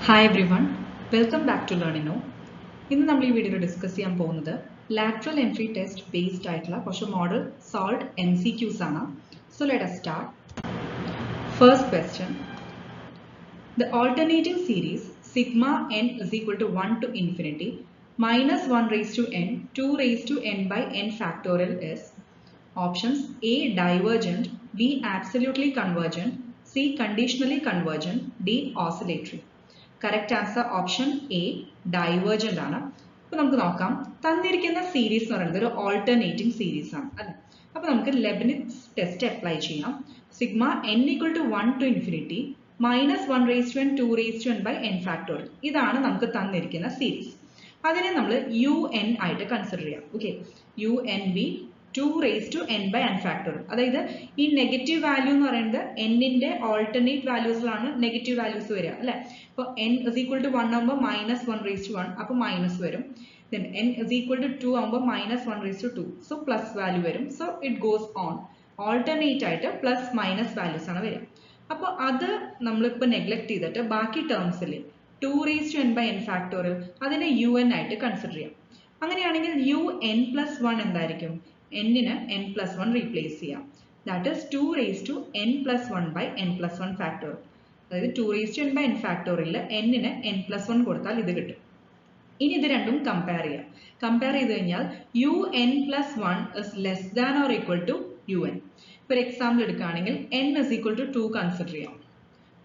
Hi everyone, welcome back to Learnino. ഇന്ന് നമ്മൾ ഈ വീഡിയോയിൽ ഡിസ്കസ് ചെയ്യാൻ പോകുന്നത് lateral entry test based ആയിട്ടുള്ള കുറച്ച് മോഡൽ സോൾവ്ഡ് MCQs ആണ്. So let us start. First question. The alternating series sigma n is equal to 1 to infinity minus 1 raised to n 2 raised to n by n factorial is options A divergent, B absolutely convergent, C conditionally convergent, D oscillatory. Correct answer option A divergent ആണ്. അപ്പൊ നമുക്ക് നോക്കാം. തന്നിരിക്കുന്ന series എന്ന് പറയുന്നത് ഒരു alternating series ആണ് അല്ലെ. അപ്പൊ നമുക്ക് ലെബ്നിറ്റ്സ് ടെസ്റ്റ് അപ്ലൈ ചെയ്യാം. Sigma n equal to 1 to infinity minus 1 raise to n 2 raise to n by n factorial. ഇതാണ് നമുക്ക് തന്നിരിക്കുന്ന സീരീസ്. അതിനെ നമ്മൾ യു എൻ ആയിട്ട് കൺസിഡർ ചെയ്യാം. Okay, u n b 2 raised to n by n factorial. അതായത് ഈ നെഗറ്റീവ് വാല്യൂ എന്ന് പറയുന്നത് എന്നിന്റെ ഓൾട്ടർനേറ്റ് വാല്യൂസിലാണ് നെഗറ്റീവ് വാല്യൂസ് വരിക അല്ലെ. ഇപ്പോൾ n is equal to 1 ആകുമ്പോൾ മൈനസ് 1 raised to 1 അപ്പോൾ മൈനസ് വരും. then n is equal to 2 ആകുമ്പോൾ minus 1 raised to 2 so plus value വരും. So it goes on. Alternate ആയിട്ട് പ്ലസ് മൈനസ് വാല്യൂസ് ആണ് വരിക. അപ്പോൾ അത് നമ്മളിപ്പോൾ നെഗ്ലക്ട് ചെയ്തിട്ട് ബാക്കി ടേംസിൽ 2 raised to n by n factorial അതിനെ യു എൻ ആയിട്ട് കൺസിഡർ ചെയ്യാം. അങ്ങനെയാണെങ്കിൽ യു എൻ പ്ലസ് 1 എന്തായിരിക്കും? n-ന് n plus 1 റീപ്ലേസ് ചെയ്യാം. That is 2 raised to n plus 1 by n plus 1 factorial. അതായത് 2 raised to n by n factorial n-ന് n plus 1 കൊടുത്താൽ ഇത് കിട്ടും. ഇനി ഇത് രണ്ടും കമ്പയർ ചെയ്യാം. കമ്പയർ ചെയ്ത് കഴിഞ്ഞാൽ U N plus 1 is less than or equal to U N. ഇപ്പോൾ എക്സാമ്പിൾ എടുക്കുകയാണെങ്കിൽ n is equal to 2 consider ചെയ്യാം.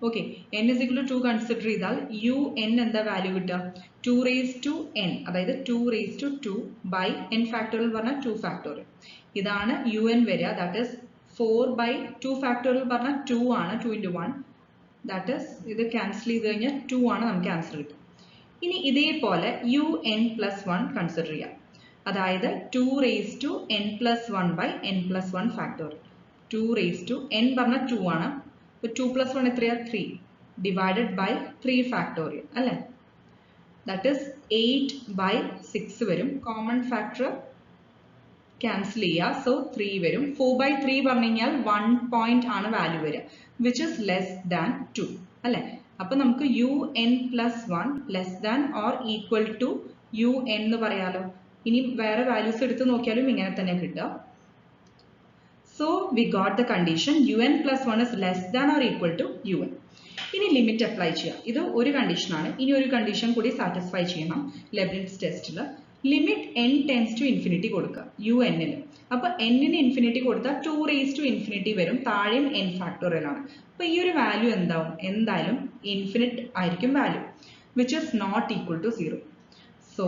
Okay, n is equal to 2 consider ചെയ്താൽ യു എൻ എന്താ വാല്യൂ കിട്ടുക? 2 raised to n, അതായത് 2 raised to 2 by n factorial പറഞ്ഞാൽ 2 factorial. ഇതാണ് U N വരിക. ദാറ്റ് ഈസ് 4 by 2 ഫാക്ടോറിയൽ പറഞ്ഞാൽ 2 ആണ്, 2 into 1. ദാറ്റ് ഈസ് ഇത് ക്യാൻസൽ ചെയ്ത് കഴിഞ്ഞാൽ 2 ആണ് നമുക്ക് ആൻസർ കിട്ടും. ഇനി ഇതേപോലെ യു എൻ പ്ലസ് 1 കൺസിഡർ ചെയ്യാം. അതായത് 2 raised to n plus 1 by n plus 1 factorial. 2 raised to n പറഞ്ഞാൽ 2 ആണ്. 2 plus 1 എത്രയാ? 3 divided by 3 ഫാക്ടോറിയൽ അല്ലേ. ദാറ്റ് ഈസ് 8 by 6 വരും. കോമൺ ഫാക്ടർ ക്യാൻസൽ ചെയ്യുക. സോ 3 വരും. 4 by 3 പറഞ്ഞു കഴിഞ്ഞാൽ 1 പോയിന്റ് ആണ് വാല്യൂ വരിക, വിച്ച് ഇസ് ലെസ് ദാൻ 2 അല്ലെ. അപ്പൊ നമുക്ക് u N plus 1 less than or equal to u n എന്ന് പറയാലോ. ഇനി വേറെ വാല്യൂസ് എടുത്ത് നോക്കിയാലും ഇങ്ങനെ തന്നെ കിട്ടുക. So we got the condition un plus 1 is less than or equal to un. ഇനി ലിമിറ്റ് അപ്ലൈ ചെയ്യാം. ഇത് ഒരു കണ്ടീഷൻ ആണ്. ഇനി ഒരു കണ്ടീഷൻ കൂടി സാറ്റിസ്ഫൈ ചെയ്യണം ലെബ്നിറ്റ്സ് ടെസ്റ്റിൽ. Limit n tends to infinity കൊടുക്കുക യു എന്നിൽ. അപ്പൊ n-ന് ഇൻഫിനിറ്റി കൊടുത്താൽ 2 raised to ഇൻഫിനിറ്റി വരും. താഴെയും n ഫാക്ടോറിയൽ ആണ്. അപ്പൊ ഈ ഒരു വാല്യൂ എന്താവും? എന്തായാലും ഇൻഫിനിറ്റ് ആയിരിക്കും value, which is not equal to 0. So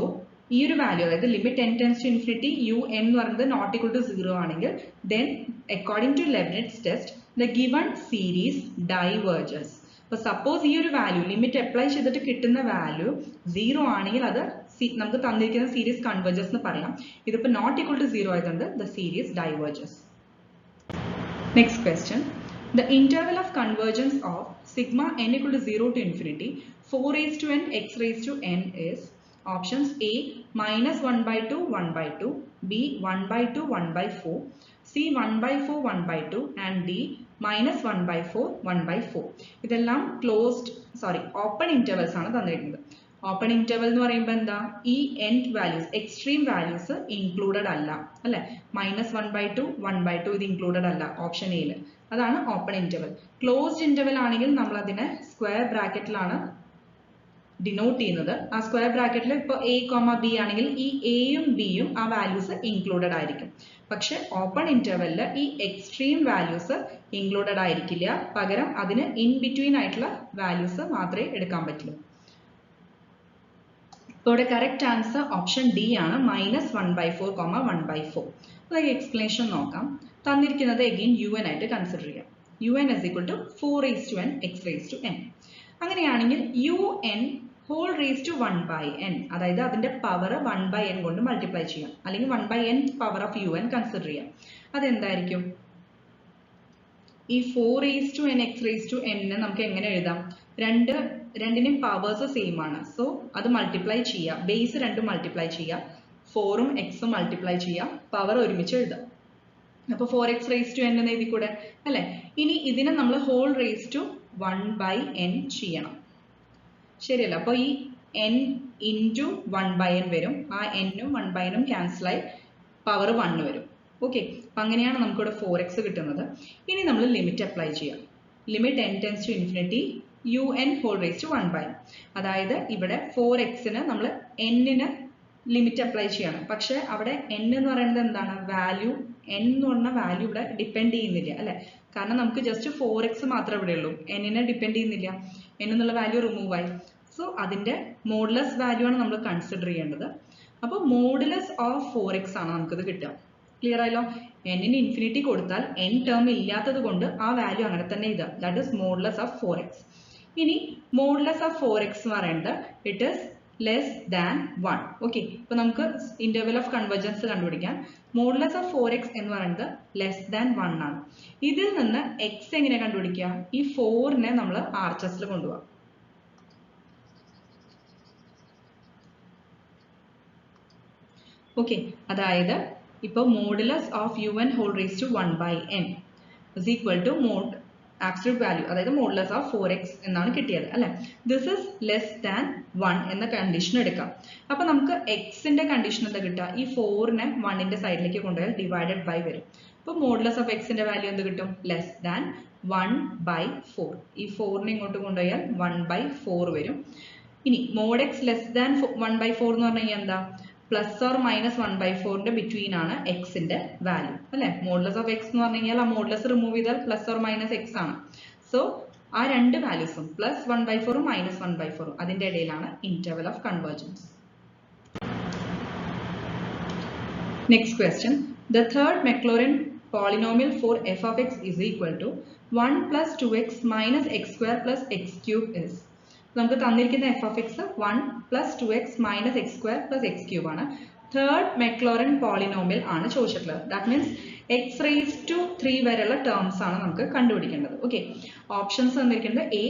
ഈ ഒരു വാല്യൂ, അതായത് limit n tends to infinity u n എന്ന് പറയുന്നത് നോട്ട് ഈക്വൽ ടു 0 ആണെങ്കിൽ then according to Leibniz test the given series diverges. അപ്പൊ സപ്പോസ് ഈ ഒരു വാല്യൂ ലിമിറ്റ് അപ്ലൈ ചെയ്തിട്ട് കിട്ടുന്ന വാല്യൂ 0 ആണെങ്കിൽ അത് നമുക്ക് തന്നിരിക്കുന്ന സീരീസ് കൺവേർജസ് എന്ന് പറയാം. ഇതിപ്പോ നോട്ട് ഈക്വൽ ടു 0 ആയതുകൊണ്ട് the series diverges. Next question. The interval of convergence of sigma n equal to 0 to infinity 4 raised to n x raised to n is options A minus 1 by 2 1 by 2, B 1 by 2 1 by 4, C 1 by 4 1 by 2 and D minus 1 by 4 1 by 4. ഇതെല്ലാം open intervals ആണ് തന്നിരിക്കുന്നത്. Open interval എന്ന് പറയുമ്പോൾ എന്താ? ഈ end values extreme values included അല്ല അല്ലെ. Minus 1 by 2 1 by 2 ഇത് ഇൻക്ലൂഡഡ് അല്ല ഓപ്ഷൻ എയിൽ. അതാണ് ഓപ്പൺ ഇന്റർവൽ. ക്ലോസ്ഡ് ഇന്റർവൽ ആണെങ്കിൽ നമ്മൾ അതിനെ സ്ക്വയർ ബ്രാക്കറ്റിലാണ് ഡിനോട്ട് ചെയ്യുന്നത്. ആ സ്ക്വയർ ബ്രാക്കറ്റിൽ ഇപ്പോൾ എ കോമ ബി ആണെങ്കിൽ ഈ എയും ബിയും ആ വാല്യൂസ് ഇൻക്ലൂഡഡ് ആയിരിക്കും. പക്ഷെ ഓപ്പൺ ഇന്റർവെല്ലിൽ ഈ എക്സ്ട്രീം വാല്യൂസ് ഇൻക്ലൂഡഡ് ആയിരിക്കില്ല. പകരം അതിന് ഇൻ ബിറ്റ്വീൻ ആയിട്ടുള്ള വാല്യൂസ് മാത്രമേ എടുക്കാൻ പറ്റുള്ളൂ. ഇപ്പോൾ ഇവിടെ കറക്റ്റ് ആൻസർ ഓപ്ഷൻ ഡി ആണ്, മൈനസ് 1 by 4 1 by 4. അതൊക്കെ എക്സ്പ്ലനേഷൻ നോക്കാം. തന്നിരിക്കുന്നത് അഗെയിൻ യു എൻ ആയിട്ട് കൺസിഡർ ചെയ്യാം. U n is equal to 4 raised to n x raised to n. അങ്ങനെയാണെങ്കിൽ U n whole raise to 1 by n, അതായത് അതിന്റെ power 1 by n കൊണ്ട് മൾട്ടിപ്ലൈ ചെയ്യാം, അല്ലെങ്കിൽ 1 by n power of u n consider ചെയ്യാം. അതെന്തായിരിക്കും? ഈ 4 raised to n x raised to n നമുക്ക് എങ്ങനെ എഴുതാം? രണ്ടിനും പവേഴ്സ് സെയിം ആണ്. സോ അത് മൾട്ടിപ്ലൈ ചെയ്യാം. ബേസ് 2 മൾട്ടിപ്ലൈ ചെയ്യാം. 4ഉം xും മൾട്ടിപ്ലൈ ചെയ്യാം. പവർ ഒരുമിച്ച് എഴുതാം. അപ്പോൾ 4x raised to n എന്ന് എഴുതി കൂടെ അല്ലെ. ഇനി ഇതിനെ നമ്മൾ whole raise to 1 by n ചെയ്യണം. ശരിയല്ല? അപ്പോൾ ഈ n ഇൻറ്റു 1/n വരും. ആ n-ഉം 1/n-ഉം ക്യാൻസലായി പവർ 1 വരും. ഓക്കെ, അപ്പം അങ്ങനെയാണ് നമുക്കിവിടെ 4x കിട്ടുന്നത്. ഇനി നമ്മൾ ലിമിറ്റ് അപ്ലൈ ചെയ്യാം. Limit n tends to infinity un whole raise to 1/n. അതായത് ഇവിടെ 4x-ന് നമ്മൾ n-ന് ലിമിറ്റ് അപ്ലൈ ചെയ്യണം. പക്ഷെ അവിടെ n എന്ന് പറയുന്നത് എന്താണ്? വാല്യൂ. n എന്ന് പറഞ്ഞ വാല്യൂ ഇവിടെ ഡിപ്പെൻഡ് ചെയ്യുന്നില്ല അല്ലെ? കാരണം നമുക്ക് ജസ്റ്റ് 4x മാത്രമേ ഇവിടെ ഉള്ളൂ, n-നെ ഡിപ്പെൻഡ് ചെയ്യുന്നില്ല. n എന്നുള്ള വാല്യൂ റിമൂവ് ആയി. സോ അതിന്റെ മോഡുലസ് വാല്യൂ ആണ് നമ്മൾ കൺസിഡർ ചെയ്യേണ്ടത്. അപ്പോൾ മോഡുലസ് ഓഫ് 4x ആണ് നമുക്കിത് കിട്ടുക. ക്ലിയർ ആയല്ലോ? n-ന് ഇൻഫിനിറ്റി കൊടുത്താൽ n ടേം ഇല്ലാത്തത് കൊണ്ട് ആ വാല്യൂ അങ്ങനെ തന്നെ ഇതാ, that is modulus of 4x. ഇനി മോഡുലസ് ഓഫ് 4x എന്ന് പറയുന്നത് it is less than 1. Okay, ഇപ്പൊ നമുക്ക് ഇന്റർവെൽ ഓഫ് കൺവെർജൻസ് കണ്ടുപിടിക്കാം. മോഡുലസ് ഓഫ് 4x എന്ന് പറയുന്നത് ലെസ് ദാൻ 1 ആണ്. ഇതിൽ നിന്ന് x എങ്ങനെ കണ്ടുപിടിക്കുക? ഈ 4-നെ നമ്മൾ RHSൽ കൊണ്ടുപോകാം. ഓക്കെ, അതായത് ഇപ്പോൾ modulus of un whole raise to 1/n is equal to mod absolute value, അതായത് മോഡുലസ് ഓഫ് 4x എന്നാണ് കിട്ടിയത് അല്ലെ? ദിസ് ഇസ് ലെസ് ദാൻ 1 എന്ന കണ്ടീഷൻ എടുക്കാം. അപ്പൊ നമുക്ക് x-ന്റെ കണ്ടീഷൻ എന്താ കിട്ടുക? ഈ 4-നെ 1-ന്റെ സൈഡിലേക്ക് കൊണ്ടുപോയാൽ ഡിവൈഡഡ് ബൈ വരും. അപ്പോൾ മോഡുലസ് ഓഫ് x-ന്റെ വാല്യൂ എന്ത് കിട്ടും? Less than 1/4. ഈ 4-നെ ഇങ്ങോട്ട് കൊണ്ടുപോയാൽ 1/4 വരും. ഇനി മോഡ് x ലെസ് ദാൻ 1/4 എന്ന് പറഞ്ഞു കഴിഞ്ഞാൽ എന്താ? പ്ലസ് ഓർ മൈനസ് 1/4-ന്റെ ബിറ്റ്വീൻ ആണ് x-ന്റെ വാല്യൂ അല്ലെ? മോഡുലസ് ഓഫ് x എന്ന് പറഞ്ഞു കഴിഞ്ഞാൽ ആ മോഡുലസ് റിമൂവ് ചെയ്താൽ പ്ലസ് ഓർ മൈനസ് x ആണ്. സോ ആ രണ്ട് വാല്യൂസും പ്ലസ് 1/4 മൈനസ് 1/4 അതിന്റെ ഇടയിലാണ് interval of convergence. Next question. The third Maclaurin polynomial for f of x is equal to 1 plus 2x minus x square plus x cube is. നമുക്ക് തന്നിരിക്കുന്ന f of x 1 plus 2x minus x square plus x cube ആണ്. Third Maclaurin polynomial ആണ് ചോദിച്ചിട്ടുള്ളത്. That means x raised to 3 വരെയുള്ള terms ആണ് നമുക്ക് കണ്ടുപിടിക്കേണ്ടത്. Okay, options തന്നിരിക്കുന്നത് a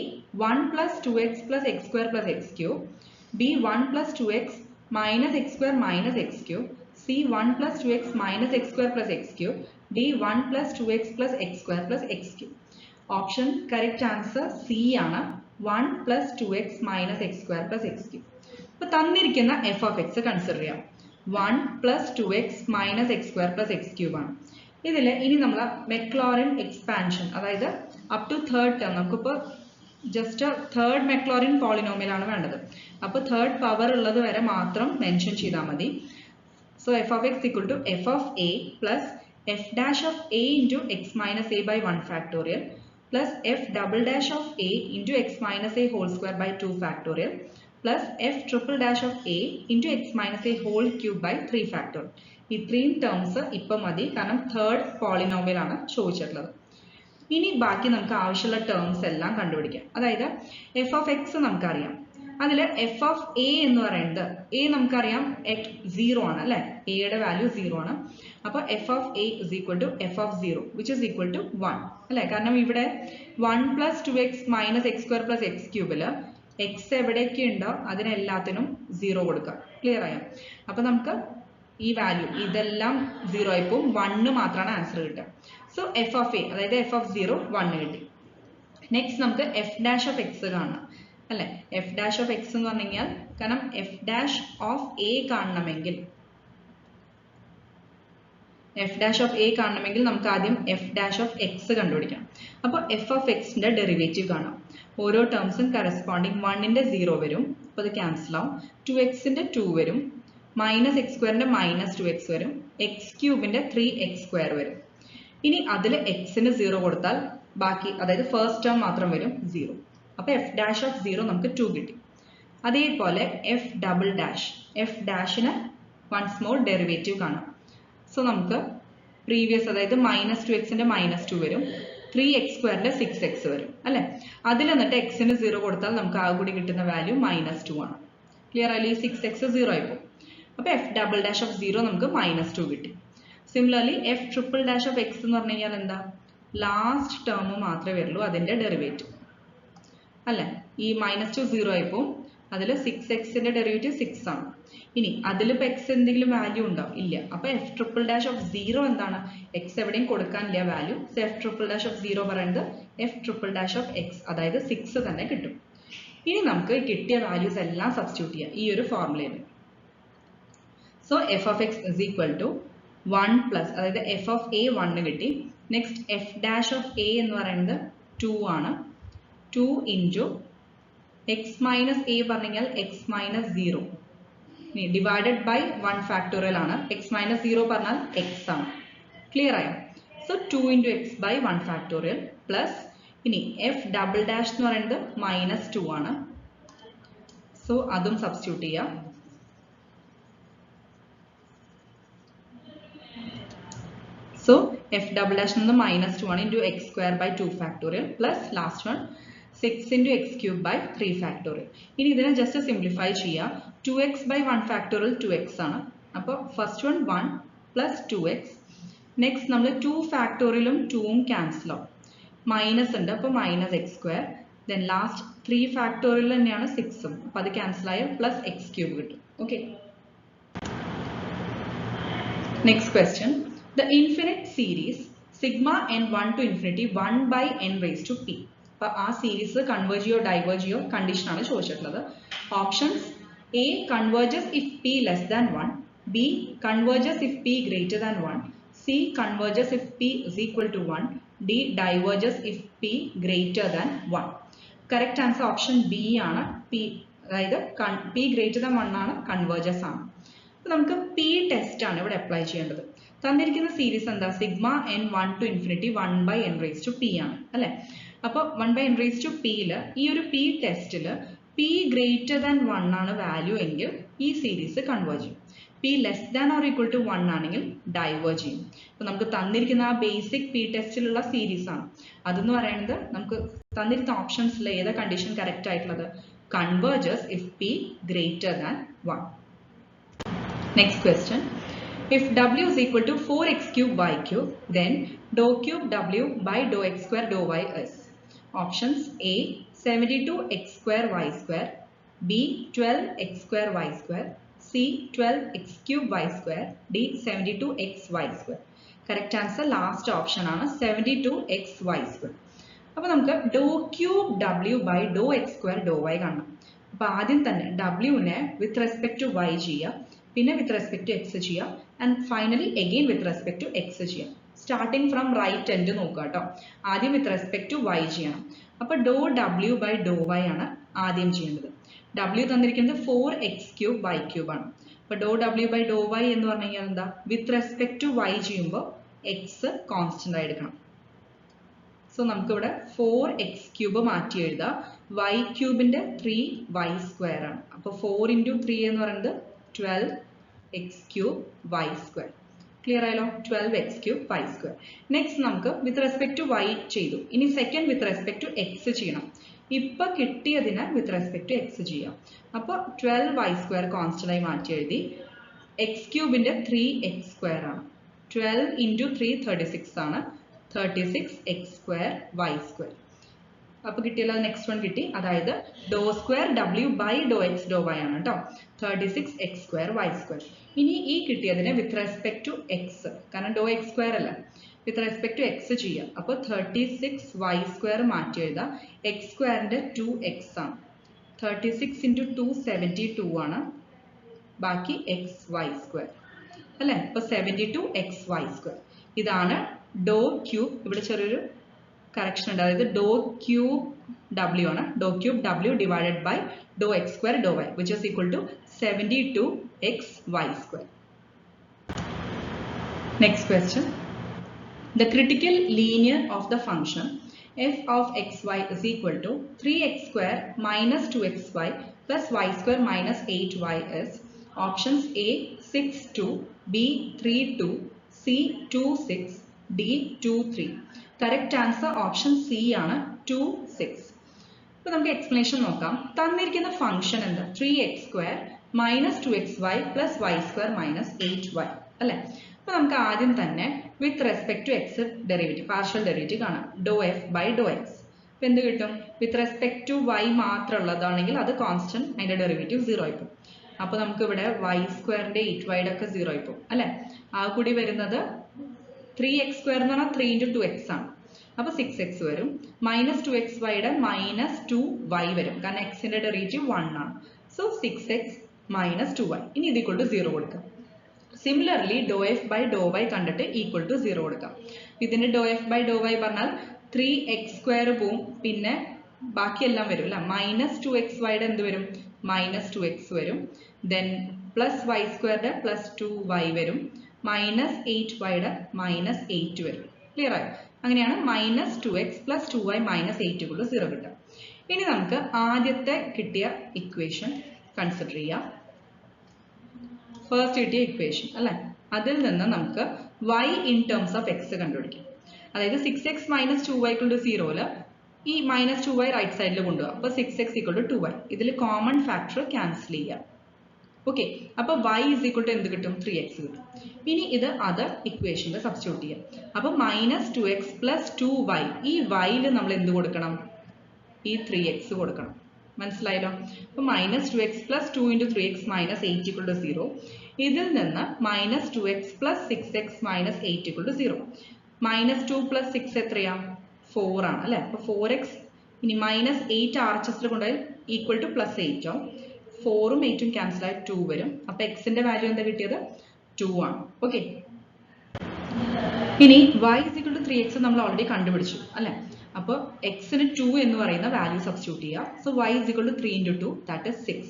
1 plus 2x plus x square plus x cube, b 1 plus 2x minus x square minus x cube, c 1 plus 2x minus x square plus x cube, d 1 plus 2x plus x square plus x cube. Option correct answer c ആണ്, 1 plus 2x minus x square plus x cube. ഇപ്പോൾ തന്നിരിക്കുന്ന f of x consider ചെയ്യാം. 1 plus 2x minus x square plus x cube ആണ്. ഇതിൽ ഇനി നമ്മൾ Maclaurin expansion, അതായത് up to third term, നമുക്കിപ്പോൾ ജസ്റ്റ് തേർഡ് Maclaurin പോളിനോമിയൽ ആണ് വേണ്ടത്. അപ്പോൾ തേർഡ് പവർ ഉള്ളത് വരെ മാത്രം മെൻഷൻ ചെയ്താൽ മതി. So f of x equal to f of a plus f dash of a into x minus a by 1 factorial plus f double dash of a into x minus a whole square by 2 factorial plus f triple dash of a into x minus a whole cube by 3 factorial. ഇത്രയും terms ഇപ്പം മതി, കാരണം third polynomial ആണ് ചോദിച്ചിട്ടുള്ളത്. ഇനി ബാക്കി നമുക്ക് ആവശ്യമുള്ള ടേംസ് എല്ലാം കണ്ടുപിടിക്കാം. അതായത് f of x നമുക്കറിയാം, അതിൽ f of a എന്ന് പറയുന്നത് a നമുക്കറിയാം at 0 ആണ് അല്ലെ? a-യുടെ വാല്യൂ 0 ആണ്. അപ്പോൾ f of a is equal to f of 0 which is equal to 1 അല്ലെ? കാരണം ഇവിടെ 1 plus 2x minus x square plus x cube x എവിടെയൊക്കെ ഉണ്ടോ അതിനെല്ലാത്തിനും 0 കൊടുക്കുക. ക്ലിയർ ആയോ? അപ്പോൾ നമുക്ക് ഈ വാല്യൂ ഇതെല്ലാം 0 ആയി പോകും, 1 മാത്രമാണ് ആൻസർ കിട്ടുക. സോ f of a അതായത് f of 0 1 കിട്ടി. നെക്സ്റ്റ് നമുക്ക് f dash of x കാണണം അല്ലെ? f dash of x എന്ന് പറഞ്ഞു കഴിഞ്ഞാൽ, കാരണം f dash of a കാണണമെങ്കിൽ നമുക്ക് ആദ്യം f dash of x കണ്ടുപിടിക്കണം. അപ്പോൾ f of x-ന്റെ ഡെറിവേറ്റീവ് കാണാം. ഓരോ ടേംസും കറസ്പോണ്ടിങ് 1-ന്റെ 0 വരും, അപ്പോൾ അത് ക്യാൻസൽ ആവും. 2x-ന്റെ 2 വരും, മൈനസ് എക്സ് സ്ക്വയറിന്റെ മൈനസ് 2x വരും, എക്സ് ക്യൂബിന്റെ 3x square വരും. ഇനി അതിൽ x-ന് 0 കൊടുത്താൽ ബാക്കി, അതായത് ഫസ്റ്റ് ടേം മാത്രം വരും 0. അപ്പോൾ f dash of 0 നമുക്ക് 2 കിട്ടി. അതേപോലെ f double dash, f dash-ന് വൺസ് മോർ ഡെറിവേറ്റീവ് കാണാം. സോ നമുക്ക് പ്രീവിയസ്, അതായത് മൈനസ് 2x-ന്റെ മൈനസ് 2 വരും, 3x square-ന്റെ 6x വരും അല്ലെ? അതിൽ എന്നിട്ട് x-ന് 0 കൊടുത്താൽ നമുക്ക് ആ കൂടി കിട്ടുന്ന വാല്യൂ മൈനസ് 2 ആണ്. ക്ലിയർ ആയില്ലേ? 6x 0 ആയി പോകും. അപ്പോൾ f double dash of 0 നമുക്ക് മൈനസ് 2 കിട്ടി. Similarly f triple dash of x എന്ന് പറഞ്ഞു കഴിഞ്ഞാൽ എന്താ? ലാസ്റ്റ് ടേം മാത്രമേ വരുള്ളൂ അതിന്റെ ഡെറിവേറ്റീവ് അല്ലെ? ഈ മൈനസ് 2 0 ആയി പോകും. അതിൽ 6x-ന്റെ ഡെറിവേറ്റീവ് 6 ആണ്. ഇനി അതിലിപ്പോൾ x എന്തെങ്കിലും വാല്യൂ ഉണ്ടോ? ഇല്ല. അപ്പോൾ f triple dash of 0 എന്താണ്? x എവിടെയും കൊടുക്കാനില്ല value. So f triple dash of 0 പറയുന്നത് f triple dash of x, അതായത് 6 തന്നെ കിട്ടും. ഇനി നമുക്ക് കിട്ടിയ വാല്യൂസ് എല്ലാം സബ്സ്റ്റിറ്റ്യൂട്ട് ചെയ്യാം ഈ ഒരു ഫോർമുലയിൽ. So f of x is equal to 1 plus, അതായത് എഫ് ഓഫ് എ 1 കിട്ടി. Next f dash of a എന്ന് പറയുന്നത് 2 ആണ്. 2 ഇൻറ്റു എക്സ് മൈനസ് എ പറഞ്ഞാൽ x minus 0 divided by 1 factorial ആണ്. എക്സ് മൈനസ് 0 പറഞ്ഞാൽ എക്സ് ആണ്. ക്ലിയർ ആയോ? So 2 into x by 1 factorial plus ഇനി എഫ് ഡബിൾ ഡാഷ് എന്ന് പറയുന്നത് മൈനസ് 2 ആണ്. സോ അതും സബ്സ്റ്റിറ്റ്യൂട്ട് ചെയ്യാം. സോ എഫ് ഡബിൾ ഡാഷ് എന്നത് മൈനസ് 2 ആണ് into x square by 2 factorial plus last one 6 into x cube by 3 factorial. ഇനി ഇതിനെ ജസ്റ്റ് സിംപ്ലിഫൈ ചെയ്യാം. 2x ബൈ 1 ഫാക്ടോറിയൽ 2x ആണ്. അപ്പോൾ first one 1 plus 2x. Next നമ്മൾ 2 ഫാക്ടോറിയലും 2ഉം ക്യാൻസൽ ആവും. മൈനസ് ഉണ്ട്, അപ്പോൾ minus X square. Then last 3 factorial തന്നെയാണ് 6ഉം, അപ്പോൾ അത് ക്യാൻസൽ ആയ പ്ലസ് എക്സ് ക്യൂബ് കിട്ടും. Okay. Next question. The infinite series sigma n1 to infinity 1 by n raised to p. അപ്പോൾ ആ സീരീസ് കൺവേർജ് ചെയ്യോ ഡൈവേർജ് ചെയ്യോ കണ്ടീഷൻ ആണ് ചോദിച്ചിട്ടുള്ളത്. Options: A converges if p less than 1, B converges if p greater than 1, C converges if p is equal to 1, D diverges if p greater than 1. Correct answer option B ആണ്. P, അതായത് p greater than 1 ആണ്, converges ആണ്. അപ്പോൾ നമുക്ക് P test ആണ് ഇവിടെ apply ചെയ്യേണ്ടത്. തന്നിരിക്കുന്ന സീരീസ് എന്താ? Sigma n 1 to infinity 1 by n raise to p ആണ് അല്ലെ. അപ്പോൾ 1 ബൈ എൻ റേസ് ടു പിയിൽ ഈ ഒരു പി ടെസ്റ്റിൽ പി ഗ്രേറ്റർ ദാൻ 1 ആണ് വാല്യൂ എങ്കിൽ ഈ സീരീസ് കൺവേർജ് ചെയ്യും. P less than or equal to 1 ആണെങ്കിൽ ഡൈവേർജ് ചെയ്യും. അപ്പോൾ നമുക്ക് തന്നിരിക്കുന്ന ആ ബേസിക് പി ടെസ്റ്റിലുള്ള സീരീസ് ആണ്. അതെന്ന് പറയുന്നത് നമുക്ക് തന്നിരിക്കുന്ന ഓപ്ഷൻസിൽ ഏതാ കണ്ടീഷൻ കറക്റ്റ് ആയിട്ടുള്ളത്? Converges if p greater than 1. Next question. If w is equal to 4x cube y cube, then dou cube w by dou x square dou y is. Options: A 72x square y square, B 12x square y square, C 12x cube y square, D 72x y square. Correct answer last option ആണ് 72x y square. അപ്പോൾ നമുക്ക് dou cube w by dou x square dou y കാണണം. അപ്പോൾ ആദ്യം തന്നെ w-നെ with respect to y ചെയ്യുക, പിന്നെ with respect to x ചെയ്യാം, and finally again with respect to x ചെയ്യാം. സ്റ്റാർട്ടിങ് ഫ്രം റൈറ്റ് എൻഡ് നോക്കുക കേട്ടോ. ആദ്യം with respect to y ചെയ്യണം. അപ്പോൾ ഡോ w ബൈ ഡോ y ആണ് ആദ്യം ചെയ്യേണ്ടത്. w തന്നിരിക്കുന്നത് 4x ക്യൂബ് y ക്യൂബ് ആണ്. അപ്പോൾ ഡോ w ബൈ ഡോ y എന്ന് പറഞ്ഞു കഴിഞ്ഞാൽ എന്താ? with respect to y ചെയ്യുമ്പോൾ x കോൺസ്റ്റന്റ് ആയി എടുക്കണം. സോ നമുക്കിവിടെ 4x ക്യൂബ് മാറ്റി എഴുതാം. y ക്യൂബിന്റെ 3y സ്ക്വയർ ആണ്. അപ്പോൾ 4 ഇൻറ്റു 3 എന്ന് പറയുന്നത് 12x cube y square. Clear ആയല്ലോ? 12x cube y square. Next നമുക്ക് വിത്ത് റെസ്പെക്ട് ടു y ചെയ്തു. ഇനി second with respect to x ചെയ്യണം. ഇപ്പൊ കിട്ടിയതിന് വിത്ത് റെസ്പെക്ട് ടു x ചെയ്യാം. അപ്പോൾ 12y square കോൺസ്റ്റന്റ് ആയി മാറ്റി എഴുതി. x ക്യൂബിന്റെ 3x സ്ക്വയർ ആണ്. 12 ഇൻറ്റു 3 36 ആണ്. 36x square y square. അപ്പോൾ കിട്ടിയല്ലോ, നെക്സ്റ്റ് വൺ കിട്ടി. അതായത് ഡോ square w by Dr X ഡോ y ആണ് കേട്ടോ. 36x square y square. ഇനി ഈ കിട്ടിയതിനെ വിത്ത് റെസ്പെക്ട് ടു x, കാരണം ഡോ എക്സ് സ്ക്വയർ അല്ല, വിത്ത് റെസ്പെക്ട് ടു x ചെയ്യാം. അപ്പോൾ 36y square മാറ്റി എഴുതാം. x സ്ക്വയറിന്റെ 2x ആണ്. 36 ഇൻറ്റു 2 72 ആണ്. ബാക്കി xy square അല്ലേ. അപ്പോൾ 72xy square. ഇതാണ് ഡോ ക്യൂബ്. ഇവിടെ ചെറിയൊരു കറക്ഷൻ ഉണ്ട്, അതായത് ഡോ ക്യൂബ് w ആണ്. ഡോ cube w divided by Dr X square ഡോ y, which is equal to 72xy square. Next question. The critical linear of the function f of xy is equal to 3x square minus 2xy plus y square minus 8y is. Options: A 6 2, B 3 2, C 2 6, D 2 3. Correct answer option C ആണ് 2 6. അപ്പോൾ നമുക്ക് explanation നോക്കാം. തന്നിരിക്കുന്ന function എന്താ? 3x square minus 2xy plus y square minus 8y അല്ലേ. അപ്പോൾ നമുക്ക് ആദ്യം തന്നെ with respect to x derivative, partial derivative കാണാം. Doe F by Dr x. അപ്പോൾ എന്ത് കിട്ടും? വിത്ത് റെസ്പെക്ട് ടു y മാത്രമുള്ളതാണെങ്കിൽ അത് കോൺസ്റ്റന്റ്, അതിൻ്റെ ഡെറിവേറ്റീവ് 0 ആയി പോകും. അപ്പോൾ നമുക്ക് ഇവിടെ y സ്ക്വയറിന്റെ 8y ഒക്കെ 0 ആയി പോകും അല്ലേ. ആ കൂടി വരുന്നത് 3x square എന്ന് പറഞ്ഞാൽ 3 ഇൻറ്റു 2x ആണ്. അപ്പോൾ 6x വരും. മൈനസ് 2xy യുടെ മൈനസ് 2y വരും, കാരണം എക്സിന്റെ ഡെറിവേറ്റീവ് 1 ആണ്. സോ 6x മൈനസ് 2y. ഇനി ഇത് ഈക്വൽ ടു 0 കൊടുക്കാം. Similarly doe F by Dr y കണ്ടിട്ട് ഈക്വൽ ടു 0 കൊടുക്കാം. ഇതിന്റെ doe F by Dr y പറഞ്ഞാൽ 3x² പോവും, പിന്നെ ബാക്കിയെല്ലാം വരും അല്ല. മൈനസ് 2xy യുടെ എന്ത് വരും? മൈനസ് 2x വരും. ദെൻ പ്ലസ് y² യുടെ പ്ലസ് 2y വരും. മൈനസ് 8y യുടെ മൈനസ് 8 വരും. ക്ലിയർ ആയോ? അങ്ങനെയാണ് minus 2x plus 2y minus 8 = 0 കിട്ടുക. ഇനി നമുക്ക് ആദ്യത്തെ കിട്ടിയ ഇക്വേഷൻ കൺസിഡർ ചെയ്യാം. ഫസ്റ്റ് കിട്ടിയ ഇക്വേഷൻ അല്ലെ, അതിൽ നിന്ന് നമുക്ക് y in terms of x കണ്ടുപിടിക്കാം. അതായത് 6x മൈനസ് 2y = 0 ഈ മൈനസ് 2y റൈറ്റ് സൈഡിൽ കൊണ്ടുപോകാം. അപ്പോൾ 6x = 2y. ഇതിൽ കോമൺ ഫാക്ടർ ക്യാൻസൽ ചെയ്യാം. ഓക്കെ, അപ്പോൾ y = എന്ത് കിട്ടും? 3x കിട്ടും. ഇനി ഇത് അതർ ഇക്വേഷനിൽ സബ്സ്റ്റിറ്റ്യൂട്ട് ചെയ്യാം. അപ്പോൾ മൈനസ് 2x പ്ലസ് 2y, ഈ yയിൽ നമ്മൾ എന്ത് കൊടുക്കണം? ഈ 3x കൊടുക്കണം. മനസ്സിലായല്ലോ? അപ്പോൾ minus 2x plus 2 × 3x minus 8 = 0. ഇതിൽ നിന്ന് minus 2x plus 6x minus 8 = 0. Minus 2 plus 6 എത്രയാ? 4 ആണ് അല്ലേ? അപ്പോൾ 4x. ഇനി മൈനസ് 8 RHS കൊണ്ടുപോയി ഈക്വൽ ടു പ്ലസ് 8 ആവും. 4ഉം 8ഉം ക്യാൻസൽ ആയി 2 വരും. അപ്പോൾ എക്സിന്റെ വാല്യൂ എന്താ കിട്ടിയത്? 2 ആണ്. ഓക്കെ, ഇനി y = 3x നമ്മൾ ഓൾറെഡി കണ്ടുപിടിച്ചു അല്ലേ? അപ്പോൾ എക്സിന് 2 എന്ന് പറയുന്ന വാല്യൂ സബ്സ്റ്റിറ്റ്യൂട്ട് ചെയ്യുക. So y = 3 × 2 that is 6.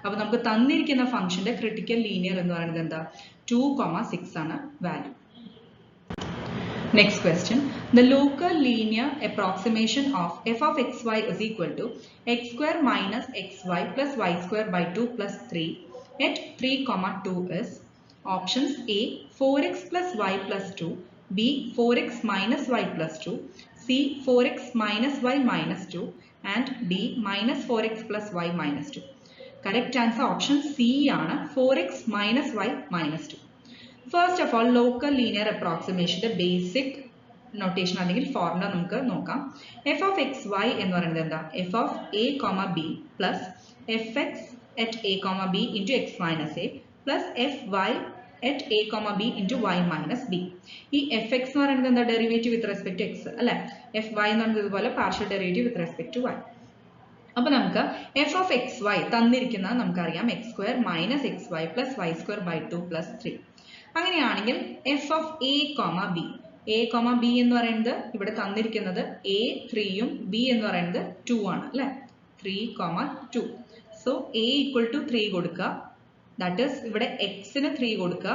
അപ്പോൾ നമുക്ക് തന്നിരിക്കുന്ന ഫംഗ്ഷന്റെ ക്രിട്ടിക്കൽ ലീനിയർ എന്ന് പറയുന്നത് എന്താ? 2,6 ആണ് value. Next question. The local linear approximation of f of xy is equal to x² minus xy plus y² by 2 plus 3 at 3, 2 is options A 4x plus y plus 2, B 4x minus y plus 2, C 4x minus y minus 2 and D minus 4x plus y minus 2. Correct answer option C ആണ്, 4x minus y minus 2. First of all, local linear approximation the basic notation അല്ലെങ്കിൽ formula നമുക്ക് നോക്കാം. f of xy എന്ന് പറയുന്നത് എന്താ? f of a, b plus fx at a, b into x minus a plus fy at a, b into y minus b. ഈ fx എന്ന് പറയുന്നത് എന്താ? Derivative with respect to x അല്ലേ? fy എന്ന് പറയുന്നത് ഇതുപോലെ partial derivative with respect to y. അപ്പോൾ നമുക്ക് f of xy തന്നിരിക്കുന്നത് നമുക്കറിയാം x² minus xy plus y² by 2 plus 3. അങ്ങനെയാണെങ്കിൽ f of a, b എന്ന് പറയുന്നത് ഇവിടെ തന്നിരിക്കുന്നത് a 3ഉം b എന്ന് പറയുന്നത് 2 ആണ് അല്ലേ? 3, 2. സോ a = 3 കൊടുക്കുക. ദാറ്റ് ഈസ് ഇവിടെ x ന് 3 കൊടുക്കുക,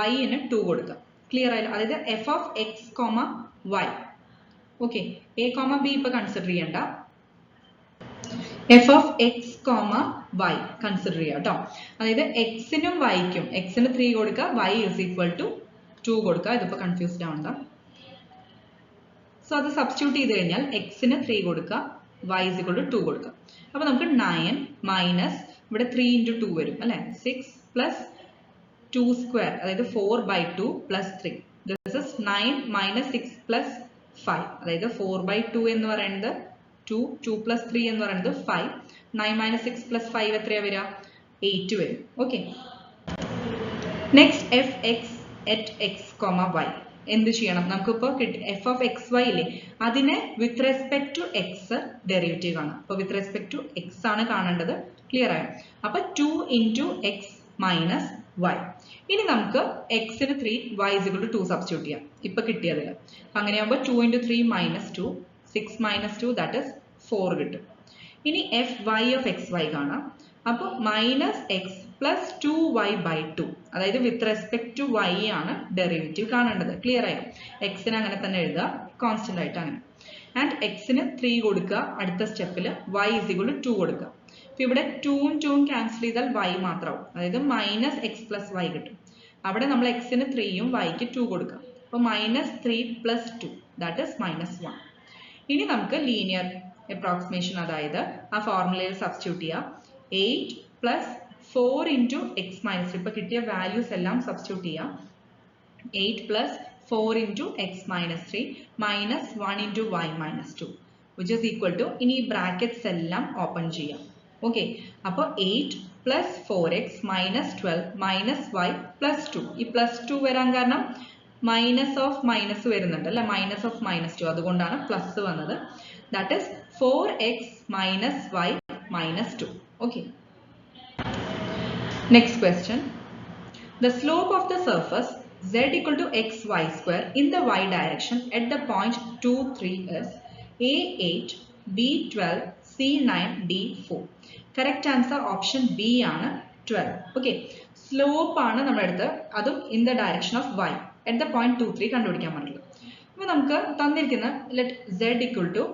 y ന് 2 കൊടുക്കുക. ക്ലിയർ ആയല്ലോ? അതായത് f of x, y. Okay, a, b ഇപ്പൊ കൺസിഡർ ചെയ്യണ്ട. f of x, y consider ചെയ്യാം കേട്ടോ. അതായത് എക്സിനും വൈക്കും, എക്സിന് 3 കൊടുക്കുക, y = 2 കൊടുക്കുക. ഇതിപ്പോ കൺഫ്യൂസ്ഡ് ആവണ്ട. സോ അത് സബ്സ്റ്റിറ്റ്യൂട്ട് ചെയ്ത് കഴിഞ്ഞാൽ എക്സിന് 3 കൊടുക്കുക, y = 2 കൊടുക്കുക. അപ്പൊ നമുക്ക് 9 മൈനസ് ഇവിടെ 3 × 2 വരും അല്ലെ? 6 പ്ലസ് 2² അതായത് 4/2 plus 3. This is 9 minus 6 plus 5 അതായത് 4/2 എന്ന് പറയുന്നത് 2, 2 പ്ലസ് 3 എന്ന് പറയുന്നത് 5. 9 മൈനസ് 6 പ്ലസ് 5 എത്രയാ വരിക? 8 വരും. Okay, next fx at x, y എന്ത് ചെയ്യണം? നമുക്കിപ്പോൾ f of xy ഇല്ലേ, അതിനെ with respect to x derivative കാണാം. അപ്പോൾ വിത്ത് റെസ്പെക്ട് ടു x ആണ് കാണേണ്ടത്. ക്ലിയർ ആയോ? അപ്പൊ 2 × x മൈനസ് y. ഇനി നമുക്ക് x ന് 3, y = 2 സബ്സ്റ്റിറ്റ്യൂട്ട് ചെയ്യാം. ഇപ്പൊ കിട്ടിയതിൽ അങ്ങനെയാകുമ്പോൾ 2 × 3 മൈനസ് 2, 6 മൈനസ് 2 ദാറ്റ് ഇസ് 4 കിട്ടും. ഇനി fy of xy കാണാം. അപ്പോൾ minus X plus 2y by 2 അതായത് വിത്ത് റെസ്പെക്ട് ടു y ആണ് ഡെറിവേറ്റീവ് കാണേണ്ടത്. ക്ലിയർ ആയോ? എക്സിന് അങ്ങനെ തന്നെ എഴുതുക, കോൺസ്റ്റന്റ് ആയിട്ട് അങ്ങനെ. ആൻഡ് എക്സിന് 3 കൊടുക്കുക. അടുത്ത സ്റ്റെപ്പിൽ y = 2 കൊടുക്കുക. അപ്പൊ ഇവിടെ 2ഉം 2ഉം ക്യാൻസൽ ചെയ്താൽ y മാത്രമാവും. അതായത് മൈനസ് എക്സ് പ്ലസ് വൈ കിട്ടും. അവിടെ നമ്മൾ എക്സിന് 3ഉം വൈക്ക് 2 കൊടുക്കുക. അപ്പോൾ minus 3 plus 2 that is minus 1. ഇനി നമുക്ക് ലീനിയർ അപ്രോക്സിമേഷൻ അതായത് ആ ഫോർമുലയിൽ സബ്സ്റ്റിറ്റ്യൂട്ട് ചെയ്യാം. 8 പ്ലസ് 4 × x മൈനസ് 3 ഇപ്പൊ കിട്ടിയ വാല്യൂസ് എല്ലാം സബ്സ്റ്റിറ്റ്യൂട്ട് ചെയ്യാം. 8 plus 4 × x minus 3 minus 1 × y minus 2 which is equal to ഇനി ഈ ബ്രാക്കറ്റ്സ് എല്ലാം ഓപ്പൺ ചെയ്യാം. ഓക്കെ, അപ്പോൾ 8 plus 4x minus 12 minus y plus 2. ഈ പ്ലസ് 2 വരാൻ കാരണം മൈനസ് ഓഫ് മൈനസ് വരുന്നുണ്ട് അല്ലെ, മൈനസ് ഓഫ് -2, അതുകൊണ്ടാണ് പ്ലസ് വന്നത്. That is 4x minus y minus 2. Okay. Next question. The slope of the surface z equal to xy square in the y direction at the point 2, 3 is a8, b12, c9, d4. Correct answer option B ആണ് 12. Okay. Slope ആണ് നമ്മുടെ അടുത്ത്, അതും in the direction of y at the point 2, 3 കണ്ടുപിടിക്കാൻ പറഞ്ഞിട്ടുള്ളത്. അപ്പോൾ നമുക്ക് തന്നിരിക്കുന്ന let z equal to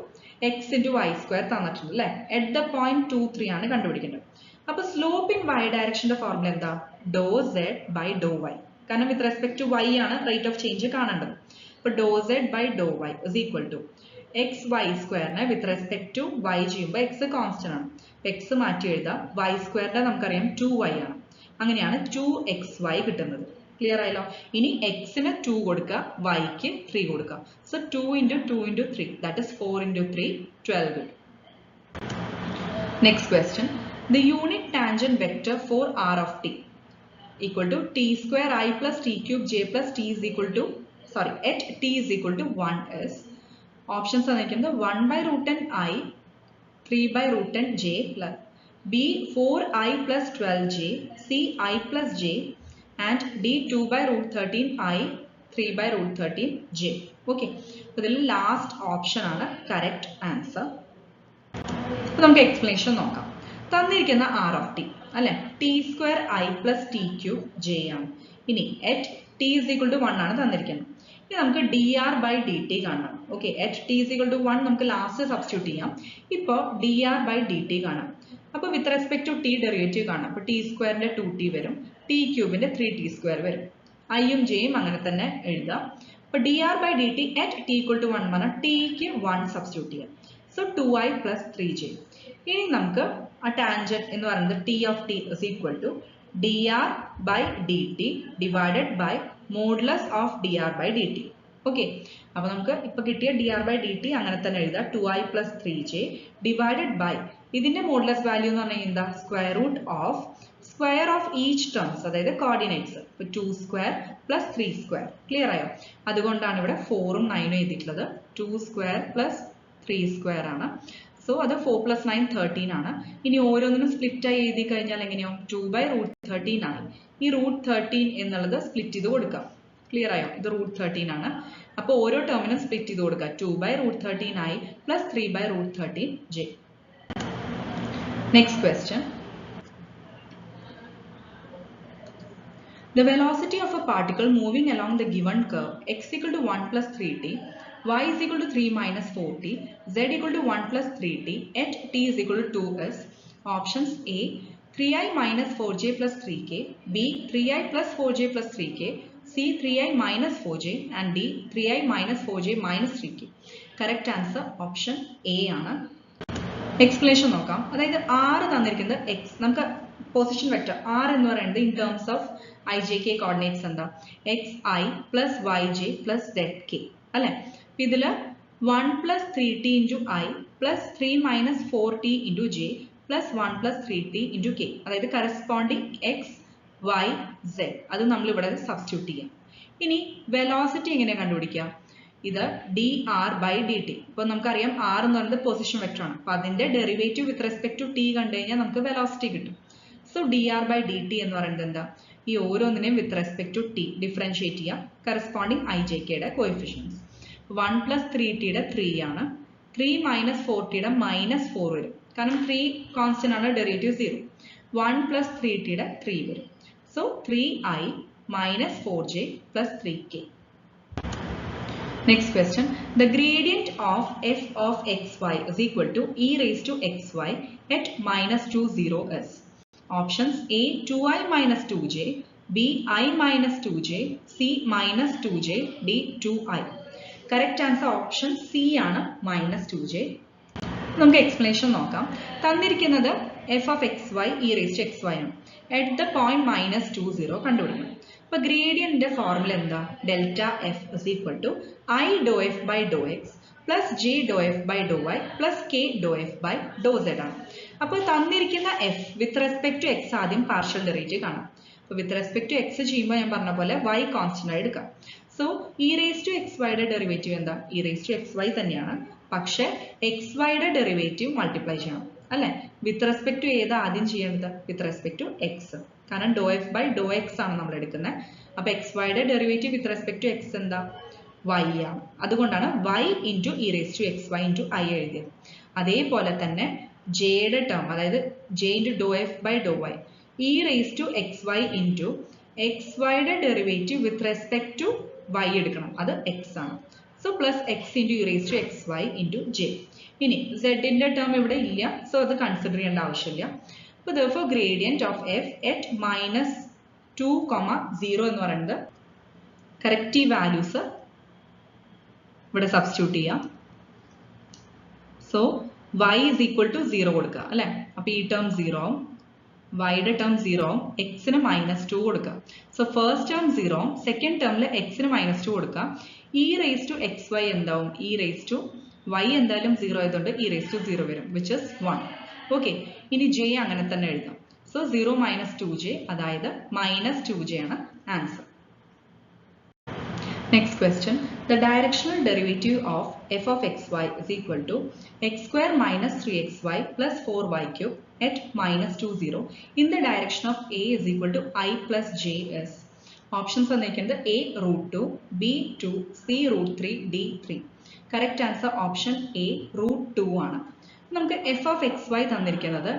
x into y square തന്നിട്ടുണ്ട് അല്ലേ, at the point 2, 3 ആണ് കണ്ടുപിടിക്കേണ്ടത്. അപ്പോൾ സ്ലോപ്പ് ഇൻ y ഡയറക്ഷന്റെ ഫോർമുല എന്താ, ഡോ z ബൈ ഡോ y. കാരണം വിത്ത് റെസ്പെക്ട് ടു y ആണ് റേറ്റ് ഓഫ് ചേഞ്ച് കാണേണ്ടത്. അപ്പോൾ ഡോ z by Dr y is equal to X Y സ്ക്വയറിനെ വിത്ത് റെസ്പെക്ട് ടു y ചെയ്യുമ്പോൾ എക്സ് കോൺസ്റ്റന്റ് ആണ്, എക്സ് മാറ്റി എഴുതാം. y സ്ക്വയറിന്റെ നമുക്കറിയാം 2y ആണ്, അങ്ങനെയാണ് 2xy കിട്ടുന്നത്. ക്ലിയർ ആയല്ലോ. ഇനി എക്സിന് 2 കൊടുക്കുക, വൈക്ക് 3 കൊടുക്കുക. So 2 into 2 into 3 that is 4 into 3 12. Next question. The unit tangent vector for r of t equal to t square I plus t cube j plus t is equal to at t is equal to 1 is options are 1 by root 10 I, 3 by root 10 j plus b 4 I plus 12 j, c I plus j and d 2 by root 13 I, 3 by root 13 j. Okay. So the last option ആണ് correct answer. അപ്പോൾ നമുക്ക് explanation നോക്കാം. തന്നിരിക്കുന്ന r of t അല്ലെ, t square I plus t cube j ആണ്. ഇനി at t is equal to 1 ആണ് തന്നിരിക്കുന്നത്. ഇനി നമുക്ക് dr by dt കാണണം. Okay, at t is equal to 1 നമുക്ക് ലാസ്റ്റ് സബ്സ്റ്റിറ്റ്യൂട്ട് ചെയ്യാം. ഇപ്പോൾ dr by dt കാണാം. അപ്പോൾ with respect to t derivative കാണാം. അപ്പോൾ t സ്ക്വയറിന്റെ 2t വരും, t ക്യൂബിന്റെ 3t സ്ക്വയർ വരും. iയും jയും അങ്ങനെ തന്നെ എഴുതാം. അപ്പോൾ dr by dt at t equal to 1 പറഞ്ഞാൽ tക്ക് 1 സബ്സ്റ്റിറ്റ്യൂട്ട് ചെയ്യാം. So 2i plus 3j. ഇനി നമുക്ക് ആ ടാൻജന്റ് എന്ന് പറയുന്നത് t of t is equal to dr by dt divided by modulus of dr by dt. Okay, അപ്പോൾ നമുക്ക് ഇപ്പോൾ കിട്ടിയ dr by dt അങ്ങനെ തന്നെ എഴുതാം, 2i plus 3j divided by ഇതിന്റെ മോഡുലസ് വാല്യൂ എന്ന് പറഞ്ഞാൽ എന്താ, സ്ക്വയർ ഓഫ് ഈച്ച് ടേംസ്, അതായത് കോർഡിനേറ്റ്സ്. ഇപ്പോൾ 2 സ്ക്വയർ പ്ലസ് 3 സ്ക്വയർ. ക്ലിയർ ആയോ? അതുകൊണ്ടാണ് ഇവിടെ 4ഉം 9ഉം എഴുതിയിട്ടുള്ളത്. 2 സ്ക്വയർ പ്ലസ് 3 സ്ക്വയർ ആണ്. സോ അത് 4 plus 9 13 ആണ്. ഇനി ഓരോന്നിനും സ്പ്ലിറ്റ് ആയി എഴുതി കഴിഞ്ഞാൽ എങ്ങനെയോ 2 by root 13 ആണ്. ഈ റൂട്ട് 13 എന്നുള്ളത് സ്പ്ലിറ്റ് ചെയ്ത് കൊടുക്കാം. ക്ലിയർ ആയോ? ഇത് റൂട്ട് 13 ആണ്. അപ്പോൾ ഓരോ ടേമിനും സ്പ്ലിറ്റ് ചെയ്ത് കൊടുക്കുക. 2 by root 13 I plus 3 by root 13 j. Next question. The velocity of a particle moving along the given curve x equal to 1 plus 3t, y is equal to 3 minus 4t, z equal to 1 plus 3t at t is equal to 2 is options A 3i minus 4j plus 3k, b 3i plus 4j plus 3k, c 3i minus 4j and d 3i minus 4j minus 3k. Correct answer option A ആണ്. Explanation നോക്കാം. അതായത് r തന്നിരിക്കുന്നത് x, നമുക്ക് position vector r എന്ന് പറയുന്നത് in terms of ijk coordinates എന്താ, xi plus yj plus zk അല്ലേ. ഇതില് 1 plus 3t into I plus 3 minus 4t into j plus 1 plus 3t into k, അതായത് കറസ്പോണ്ടിങ് x y z, അത് നമ്മൾ ഇവിടെ substitute ചെയ്യാം. ഇനി വെലോസിറ്റി എങ്ങനെയാണ് കണ്ടുപിടിക്കുക, ഇത് dr by dt. ഇപ്പോൾ നമുക്കറിയാം r എന്ന് പറയുന്നത് പൊസിഷൻ വെക്ടർ ആണ്. അപ്പോൾ അതിന്റെ derivative with respect to t കണ്ടു കഴിഞ്ഞാൽ നമുക്ക് വെലോസിറ്റി കിട്ടും. സോ dr by dt എന്ന് പറയുന്നത് എന്താ, ഈ ഓരോന്നിനെയും with respect to t differentiate ചെയ്യാം, കറസ്പോണ്ടിങ് ijkയുടെ കോഎഫിഷ്യൻസ്. 1 plus 3tയുടെ 3 ആണ്, 3 minus 4tയുടെ -4 വരും, കാരണം 3 കോൺസ്റ്റന്റ് ആണ്, ഡെറിവേറ്റീവ് 0. 1 plus 3tയുടെ 3 വരും. So 3i minus 4j plus 3k. Next question. The gradient of f of xy is equal to e raised to xy at -2 0 is options A 2i minus 2j, b I minus 2j, c minus 2j, d 2i. Correct answer option C ആണ്, -2j. നമുക്ക് explanation നോക്കാം. തന്നിരിക്കുന്നത് f of xy e raised to xy ആണ്. At the point -2 0 കണ്ടുപിടിക്കണം. അപ്പോൾ ഗ്രേഡിയന്റിന്റെ formula എന്താ, delta f is equal to i doe F by Dr x plus j doe F by Dr y plus k doe F by doe z ആണ്. അപ്പോൾ തന്നിരിക്കുന്ന f with respect to x ആദ്യം partial derivative കാണാം. അപ്പോൾ with respect to X ചെയ്യുമ്പോൾ ഞാൻ പറഞ്ഞ പോലെ വൈ കോൺസ്റ്റന്റ് ആയി എടുക്കാം. So E raise to X വൈയുടെ ഡെറിവേറ്റീവ് എന്താ? E raise to X Y തന്നെയാണ്, പക്ഷെ എക്സ് വൈയുടെ ഡെറിവേറ്റീവ് മൾട്ടിപ്ലൈ ചെയ്യണം അല്ലെ? വിത്ത് റെസ്പെക്ട് ടു ഏതാ ആദ്യം ചെയ്യേണ്ടത്? With respect to X. കാരണം ഡോ എഫ് ബൈ ഡോ എക്സ് ആണ് നമ്മൾ എടുക്കുന്നത്. അപ്പൊ എക്സ് വൈയുടെ derivative with respect to X എന്താ? y ആണ്. അതുകൊണ്ടാണ് y into E raise to X Y into I എഴുതിയത്. അതേപോലെ തന്നെ ജെയുടെ ടേം, അതായത് ജെ ഇൻറ്റു ഡോ F by Dr Y, E raise to X Y into X വൈയുടെ derivative with respect to y എടുക്കണം, അത് എക്സ് ആണ്. So plus X into E raise to X Y into J. ഇനി സെഡിന്റെ term ഇവിടെ ഇല്ല, so അത് കൺസിഡർ ചെയ്യേണ്ട ആവശ്യമില്ല. അപ്പോൾ therefore gradient of f at -2, 0 എന്ന് പറയുന്നത് കറക്റ്റീവ് വാല്യൂസ് ഇവിടെ സബ്സ്റ്റിറ്റ്യൂട്ട് ചെയ്യാം. So y is equal to 0 കൊടുക്കുക അല്ലെ? അപ്പൊ ഈ ടേം 0 ആവും, വൈയുടെ ടേം 0 ആവും, എക്സിന് -2 കൊടുക്കുക. സോ ഫസ്റ്റ് ടേം 0 ആവും, സെക്കൻഡ് ടേമിൽ എക്സിന് -2 കൊടുക്കുക. E raise to X y എന്താവും? ഇ റേസ് ടു y എന്തായാലും 0 ആയതുകൊണ്ട് ഇ റേസ് ടു 0 വരും, വിച്ച് ഇസ് 1. ഓക്കെ, ഇനി ജെ അങ്ങനെ തന്നെ എഴുതാം. സോ 0 - 2j, അതായത് -2j ആണ് answer. Next question, the directional derivative of f of xy is equal to x square minus 3xy plus 4y cube at -2, 0 in the direction of a is equal to I plus j is. Options തന്നിരിക്കുന്നത് a √2, b 2, c √3, d 3. Correct answer option a √2 ആണ്. നമുക്ക് f of xy തന്നിരിക്കുന്നത്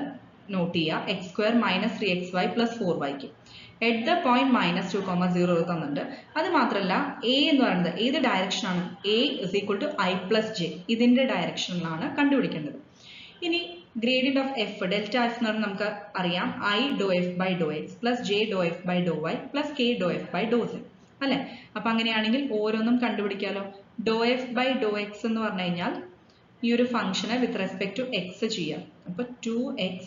not ചെയ്യുക, x square minus 3xy plus 4y cube. At the point -2, 0 തന്നിട്ടുണ്ട്. അത് മാത്രമല്ല a എന്ന് പറയുന്നത് ഏത് ഡയറക്ഷൻ ആണ്? a is equal to I plus j, ഇതിന്റെ ഡയറക്ഷനിലാണ് കണ്ടുപിടിക്കേണ്ടത്. ഇനി gradient of f, delta f എന്ന് പറഞ്ഞാൽ നമുക്ക് അറിയാം I doe F by Dr x plus j doe F by Dr y plus k doe F by doe z അല്ലെ? അപ്പൊ അങ്ങനെയാണെങ്കിൽ ഓരോന്നും കണ്ടുപിടിക്കാലോ. Doe F by Dr x എന്ന് പറഞ്ഞു കഴിഞ്ഞാൽ ഈ ഒരു ഫംഗ്ഷനെ വിത്ത് റെസ്പെക്ട് ടു എക്സ് ചെയ്യാം. അപ്പൊ 2x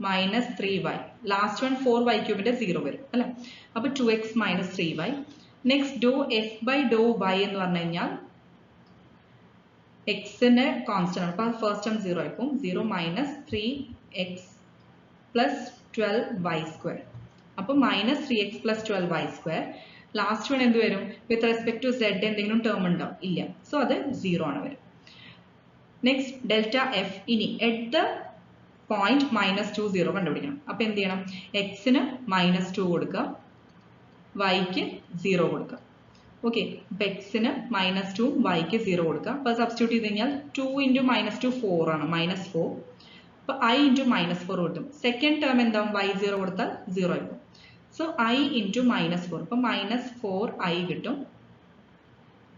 minus 3y, last one 4y ക്യൂബിന്റെ 0 വരും അല്ലെ? അപ്പൊ 2x minus 3y. Next doe F by Dr Y എന്ന് പറഞ്ഞു കഴിഞ്ഞാൽ എക്സിന്റെ കോൺസ്റ്റന്റ് ആണ്, അപ്പൊ ഫസ്റ്റ് ടേം 0 ആയിപ്പോൾ 0 minus 3x plus 12y square. അപ്പൊ minus 3x plus 12y square. Last one എന്ത് വരും? വിത്ത് റെസ്പെക്ട് ടു z എന്തെങ്കിലും ടേം ഉണ്ടോ? ഇല്ല, സോ അത് 0 ആണ് വരും. നെക്സ്റ്റ് ഡെൽറ്റ എഫ്, ഇനി എറ്റ് ദ പോയിന്റ് -2, 0 കണ്ടുപിടിക്കണം. അപ്പൊ എന്ത് ചെയ്യണം? എക്സിന് -2 കൊടുക്കുക, വൈക്ക് 0 കൊടുക്കുക. ഓക്കെ, അപ്പൊ എക്സിന് -2, വൈക്ക് 0 കൊടുക്കുക. അപ്പൊ സബ്സ്റ്റിറ്റ്യൂട്ട് ചെയ്ത് കഴിഞ്ഞാൽ 2 × -2 4 ആണ്, -4. അപ്പൊ i × -4 കിട്ടും. സെക്കൻഡ് ടേം എന്താവും? y 0 കൊടുത്താൽ 0 ആയിരിക്കും. സോ i × -4, അപ്പൊ -4i കിട്ടും.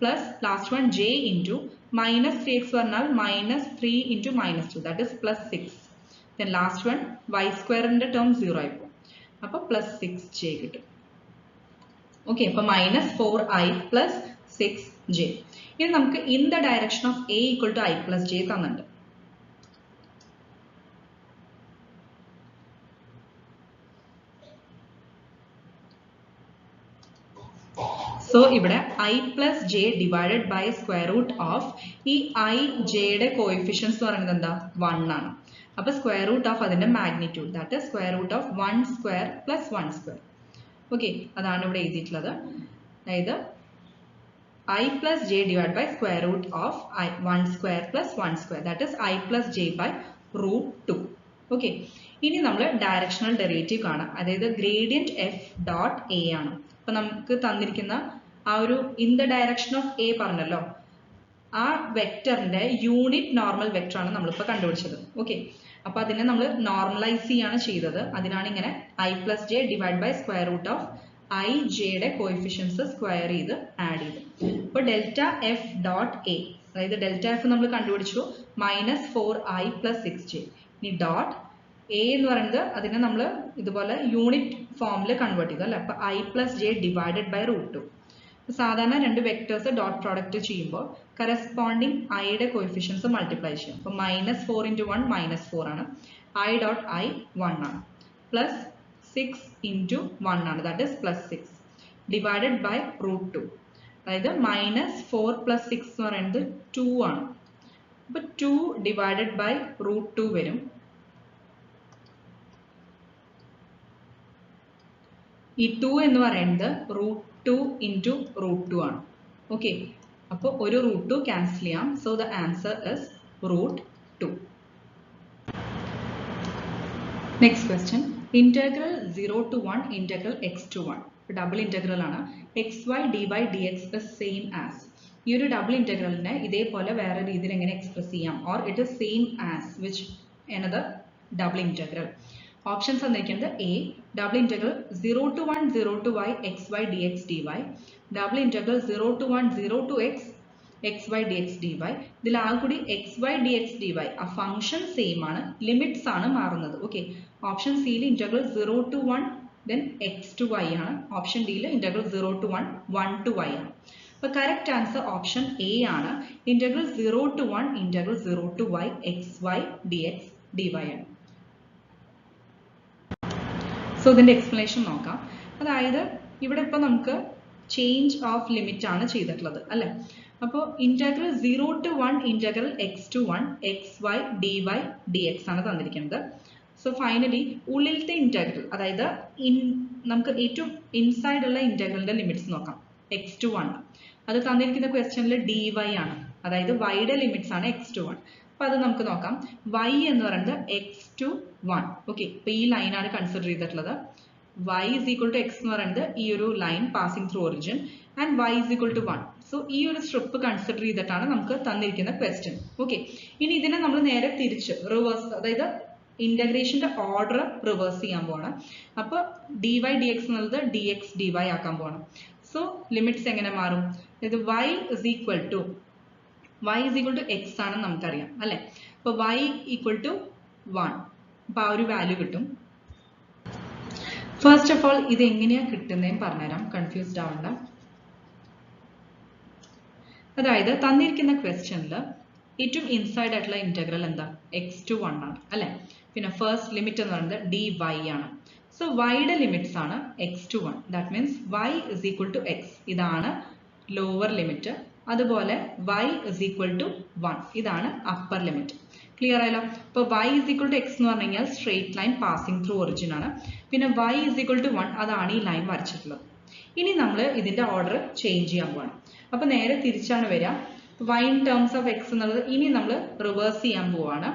Plus last one j × -3x പറഞ്ഞാൽ -3 × -2, that is +6. Then last one y square ന്റെ ടേം 0 ആയിപ്പോൾ, അപ്പൊ +6j കിട്ടും. ഓക്കെ, അപ്പൊ -4i plus 6j. ഇനി നമുക്ക് in the direction of a equal to I plus j തന്നിട്ടുണ്ട്. സോ ഇവിടെ I plus j divided by square root of ഈ I j യുടെ കോഎഫിഷ്യൻസ് എന്ന് പറയുന്നത് എന്താ? 1 ആണ്. അപ്പൊ സ്ക്വയർ റൂട്ട് ഓഫ് അതിന്റെ magnitude, that is square root of 1 square plus 1 square. Okay, അതാണ് ഇവിടെ എഴുതിയിട്ടുള്ളത്. അതായത് I plus j divided by square root of 1 square plus 1 square, that is I plus j by √2. Okay, ഇനി നമ്മൾ directional derivative കാണാം, അതായത് gradient f dot a ആണ്. അപ്പൊ നമുക്ക് തന്നിരിക്കുന്ന ആ ഒരു in the direction of a പറഞ്ഞല്ലോ, ആ വെക്ടറിന്റെ യൂണിറ്റ് നോർമൽ വെക്ടർ ആണ് നമ്മളിപ്പോൾ കണ്ടുപിടിച്ചത്. ഓക്കെ, അപ്പൊ അതിനെ നമ്മൾ നോർമലൈസ് ചെയ്യാണ് ചെയ്തത്. അതിനാണ് ഇങ്ങനെ I plus j divide by square root of I j യുടെ കോഎഫിഷ്യൻസ് സ്ക്വയർ ചെയ്ത് ആഡ് ചെയ്തു. അപ്പോൾ ഡെൽറ്റ എഫ് ഡോട്ട് എ, അതായത് ഡെൽറ്റ എഫ് നമ്മൾ കണ്ടുപിടിച്ചു -4i plus 6j. ഇനി ഡോട്ട് എ എന്ന് പറയുന്നത് അതിനെ നമ്മൾ ഇതുപോലെ യൂണിറ്റ് ഫോമിൽ കൺവേർട്ട് ചെയ്തു അല്ലെ? അപ്പൊ I plus j divided by √2. സാധാരണ രണ്ട് വെക്ടേഴ്സ് ഡോട്ട് പ്രോഡക്റ്റ് ചെയ്യുമ്പോൾ കറസ്പോണ്ടിങ് ഐയുടെ കോഎഫിഷ്യൻസ് മൾട്ടിപ്ലൈ ചെയ്യും. അപ്പോൾ -4 × 1 -4 ആണ്, I ഡോട്ട് I 1 ആണ്, പ്ലസ് 6 × 1 ആണ്, ദാറ്റ് ഈസ് +6 ഡിവൈഡഡ് ബൈ √2. അതായത് -4 + 6 എന്ന് പറയുന്നത് 2 ആണ്. അപ്പോൾ 2 ഡിവൈഡഡ് ബൈ √2 വരും. ഈ 2 എന്ന് പറയുന്നത് √2 × √2 ആണ്. ഓക്കെ, അപ്പോൾ ഒരു √2 ക്യാൻസൽ ചെയ്യാം. So the answer is √2. Next question, integral 0 to 1 integral x to 1. Double integral ആണ്. xy dy dx is same as. ഈ ഒരു ഡബിൾ ഇന്റഗ്രലിനെ ഇതേപോലെ വേറെ രീതിയിൽ എങ്ങനെ എക്സ്പ്രസ് ചെയ്യാം? Or it is same as which another double integral? Options തന്നിരിക്കുന്നത് A double integral 0 to 1 0 to y xy dx dy, double integral 0 to 1 0 to x xy dx dy. ഇതിൽ ആ കൂടി xy dx dy ആ function same ആണ്, limits ആണ് മാറുന്നത്. Okay, option സിയിൽ integral 0 to 1 then x to y ആണ്. Option ഡിയിൽ ഇന്റഗ്രൽ 0 to 1 1 to y ആണ്. അപ്പോൾ കറക്റ്റ് ആൻസർ ഓപ്ഷൻ എ ആണ്. Integral 0 to 1 integral 0 to y xy dx dy ആണ്. സോ ഇതിന്റെ എക്സ്പ്ലനേഷൻ നോക്കാം. അതായത് ഇവിടെ ഇപ്പോൾ നമുക്ക് ചേഞ്ച് ഓഫ് ലിമിറ്റ് ആണ് ചെയ്തിട്ടുള്ളത് അല്ലേ? അപ്പോൾ integral 0 to 1 integral x to 1 xy dy dx ആണ് തന്നിരിക്കുന്നത്. സോ ഫൈനലി ഉള്ളിലത്തെ ഇന്റഗ്രൽ, അതായത് നമുക്ക് ഏറ്റവും ഇൻസൈഡ് ഉള്ള ഇന്റഗ്രലിന്റെ ലിമിറ്റ്സ് നോക്കാം. x to 1 അത് തന്നിരിക്കുന്ന ക്വസ്റ്റ്യനിൽ dy ആണ്, അതായത് y യുടെ ലിമിറ്റ്സ് ആണ് x to 1. അപ്പൊ അത് നമുക്ക് നോക്കാം. y എന്ന് പറയുന്നത് x to 1. ഓക്കെ, ഇപ്പൊ ഈ ലൈനാണ് കൺസിഡർ ചെയ്തിട്ടുള്ളത്. y is equal to x എന്ന് പറയുന്നത് ഈ ഒരു line passing through origin and y is equal to 1. So ഈ ഒരു സ്ട്രിപ്പ് കൺസിഡർ ചെയ്തിട്ടാണ് നമുക്ക് തന്നിരിക്കുന്ന ക്വസ്റ്റ്യൻ. ഓക്കെ, ഇനി ഇതിനെ നമ്മൾ നേരെ തിരിച്ച് റിവേഴ്സ്, അതായത് ഇന്റഗ്രേഷന്റെ ഓർഡർ റിവേഴ്സ് ചെയ്യാൻ പോകണം. അപ്പോൾ dy dx എന്നുള്ളത് dx dy ആക്കാൻ പോകണം. സോ ലിമിറ്റ്സ് എങ്ങനെ മാറും? അതായത് y is equal to x ആണെന്ന് നമുക്കറിയാം അല്ലെ? അപ്പൊ y equal to 1. അപ്പൊ ആ ഒരു വാല്യൂ കിട്ടും. ഫസ്റ്റ് ഓഫ് ഓൾ ഇത് എങ്ങനെയാ കിട്ടുന്നതെന്ന് പറഞ്ഞുതരാം, കൺഫ്യൂസ്ഡ് ആവണ്ട. അതായത് തന്നിരിക്കുന്ന ക്വസ്റ്റ്യനിൽ ഏറ്റവും ഇൻസൈഡ് ആയിട്ടുള്ള ഇന്റഗ്രൽ എന്താ? x to 1 ആണ് അല്ലെ? പിന്നെ ഫസ്റ്റ് ലിമിറ്റ് എന്ന് പറയുന്നത് dy ആണ്. സോ yയുടെ ലിമിറ്റ്സ് ആണ് x to 1. That means y is equal to x. ഇതാണ് ലോവർ ലിമിറ്റ്. അതുപോലെ y is equal to 1. ഇതാണ് അപ്പർ ലിമിറ്റ്. ക്ലിയർ ആയല്ലോ? അപ്പോൾ y is equal to x എന്ന് പറഞ്ഞു കഴിഞ്ഞാൽ straight line passing through origin ആണ്. പിന്നെ y is equal to 1 അതാണ് ഈ ലൈൻ വരച്ചിട്ടുള്ളത്. ഇനി നമ്മൾ ഇതിന്റെ ഓർഡർ ചേഞ്ച് ചെയ്യാൻ പോകണം. അപ്പൊ നേരെ തിരിച്ചാണ് വരിക. y in terms of x എന്നുള്ളത് ഇനി നമ്മൾ റിവേഴ്സ് ചെയ്യാൻ പോവാണ്.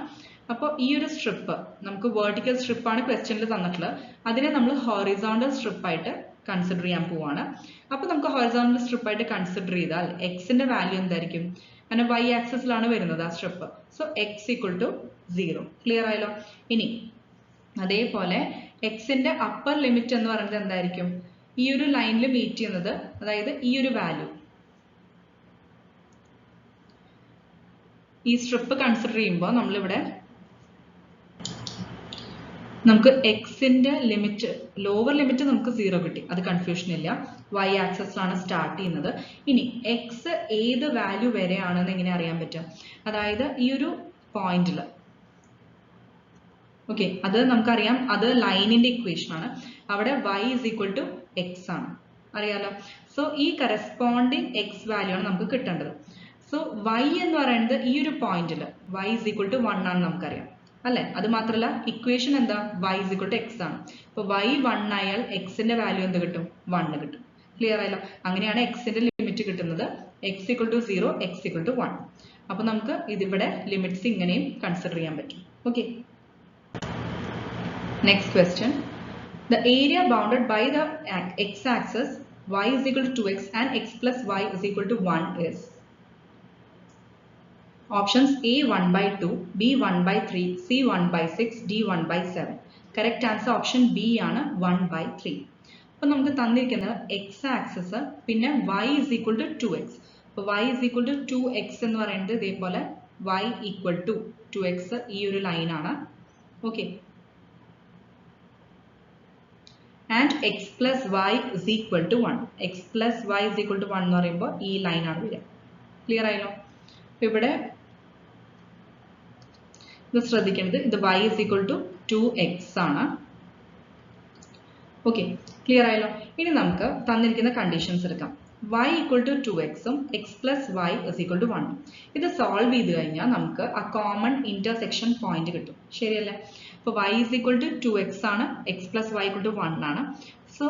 അപ്പോൾ ഈ ഒരു സ്ട്രിപ്പ് നമുക്ക് വെർട്ടിക്കൽ സ്ട്രിപ്പാണ് ക്വസ്റ്റ്യനിൽ തന്നിട്ടുള്ളത്. അതിനെ നമ്മൾ ഹോറിസോണ്ടൽ സ്ട്രിപ്പായിട്ട് കൺസിഡർ ചെയ്യാൻ പോവാണ്. അപ്പോൾ നമുക്ക് ഹോറിസോണ്ടൽ സ്ട്രിപ്പായിട്ട് കൺസിഡർ ചെയ്താൽ എക്സിന്റെ വാല്യൂ എന്തായിരിക്കും? അങ്ങനെ y ആക്സിസിലാണ് വരുന്നത് ആ strip. So x equal to 0. Clear ആയല്ലോ? ഇനി അതേപോലെ എക്സിന്റെ അപ്പർ ലിമിറ്റ് എന്ന് പറയുന്നത് എന്തായിരിക്കും? ഈ ഒരു ലൈനിൽ മീറ്റ് ചെയ്യുന്നത്, അതായത് ഈ ഒരു വാല്യൂ, ഈ സ്ട്രിപ്പ് കൺസിഡർ ചെയ്യുമ്പോൾ നമ്മളിവിടെ നമുക്ക് എക്സിന്റെ ലിമിറ്റ്, ലോവർ ലിമിറ്റ് നമുക്ക് 0 കിട്ടി, അത് കൺഫ്യൂഷൻ ഇല്ല. y ആക്സിസിലാണ് സ്റ്റാർട്ട് ചെയ്യുന്നത്. ഇനി എക്സ് ഏത് വാല്യൂ വരെയാണെന്ന് എങ്ങനെ അറിയാൻ പറ്റും? അതായത് ഈ ഒരു പോയിന്റിൽ, ഓക്കെ, അത് നമുക്കറിയാം, അത് ലൈനിന്റെ ഇക്വേഷൻ ആണ്. അവിടെ y is equal to x ആണ്, അറിയാലോ? സോ ഈ കറസ്പോണ്ടിങ് എക്സ് വാല്യൂ ആണ് നമുക്ക് കിട്ടേണ്ടത്. സോ y എന്ന് പറയുന്നത് ഈ ഒരു പോയിന്റിൽ y is equal to 1 ആണ് നമുക്കറിയാം അല്ലെ? അത് മാത്രമല്ല ഇക്വേഷൻ എന്താ? y is equal to x ആണ്. അപ്പൊ y 1 ആയാൽ എക്സിന്റെ വാല്യൂ എന്ത് കിട്ടും? 1 കിട്ടും. ക്ലിയർ ആയല്ലോ? അങ്ങനെയാണ് എക്സിന്റെ ലിമിറ്റ് കിട്ടുന്നത്. x equal to 0, x equal to 1. അപ്പൊ നമുക്ക് ഇതിവിടെ ലിമിറ്റ്സ് ഇങ്ങനെയും കൺസിഡർ ചെയ്യാൻ പറ്റും. Okay, next question. The area bounded by the x-axis y is equal to 2x and x plus y is equal to 1 is. Options A 1 by 2, B 1 by 3, C 1 by 6, D 1 by 7. Correct answer option B ആണ് 1 by 3. അപ്പോൾ നമുക്ക് തന്നിരിക്കുന്നത് x axis, പിന്നെ y is equal to 2x. അപ്പോൾ y is equal to 2x എന്ന് പറയുന്നത് ഇതേപോലെ y equal to 2x ഈ ഒരു ലൈനാണ്. Okay, and x plus y is equal to 1. x plus y is equal to 1 എന്ന് പറയുമ്പോൾ ഈ ലൈനാണ് വരിക. ക്ലിയർ ആയല്ലോ? അപ്പോൾ ഇവിടെ ഇത് ശ്രദ്ധിക്കേണ്ടത്, ഇത് y is equal to 2x ആണ്. ഓക്കെ, ക്ലിയർ ആയല്ലോ? ഇനി നമുക്ക് തന്നിരിക്കുന്ന കണ്ടീഷൻസ് എടുക്കാം. y equal to 2x ഉം x plus y is equal to 1. ഇത് സോൾവ് ചെയ്ത് കഴിഞ്ഞാൽ നമുക്ക് ആ കോമൺ ഇന്റർസെക്ഷൻ പോയിന്റ് കിട്ടും. ശരിയല്ലേ? അപ്പോൾ y is equal to 2x ആണ്, x plus y equal to 1 ആണ്. സോ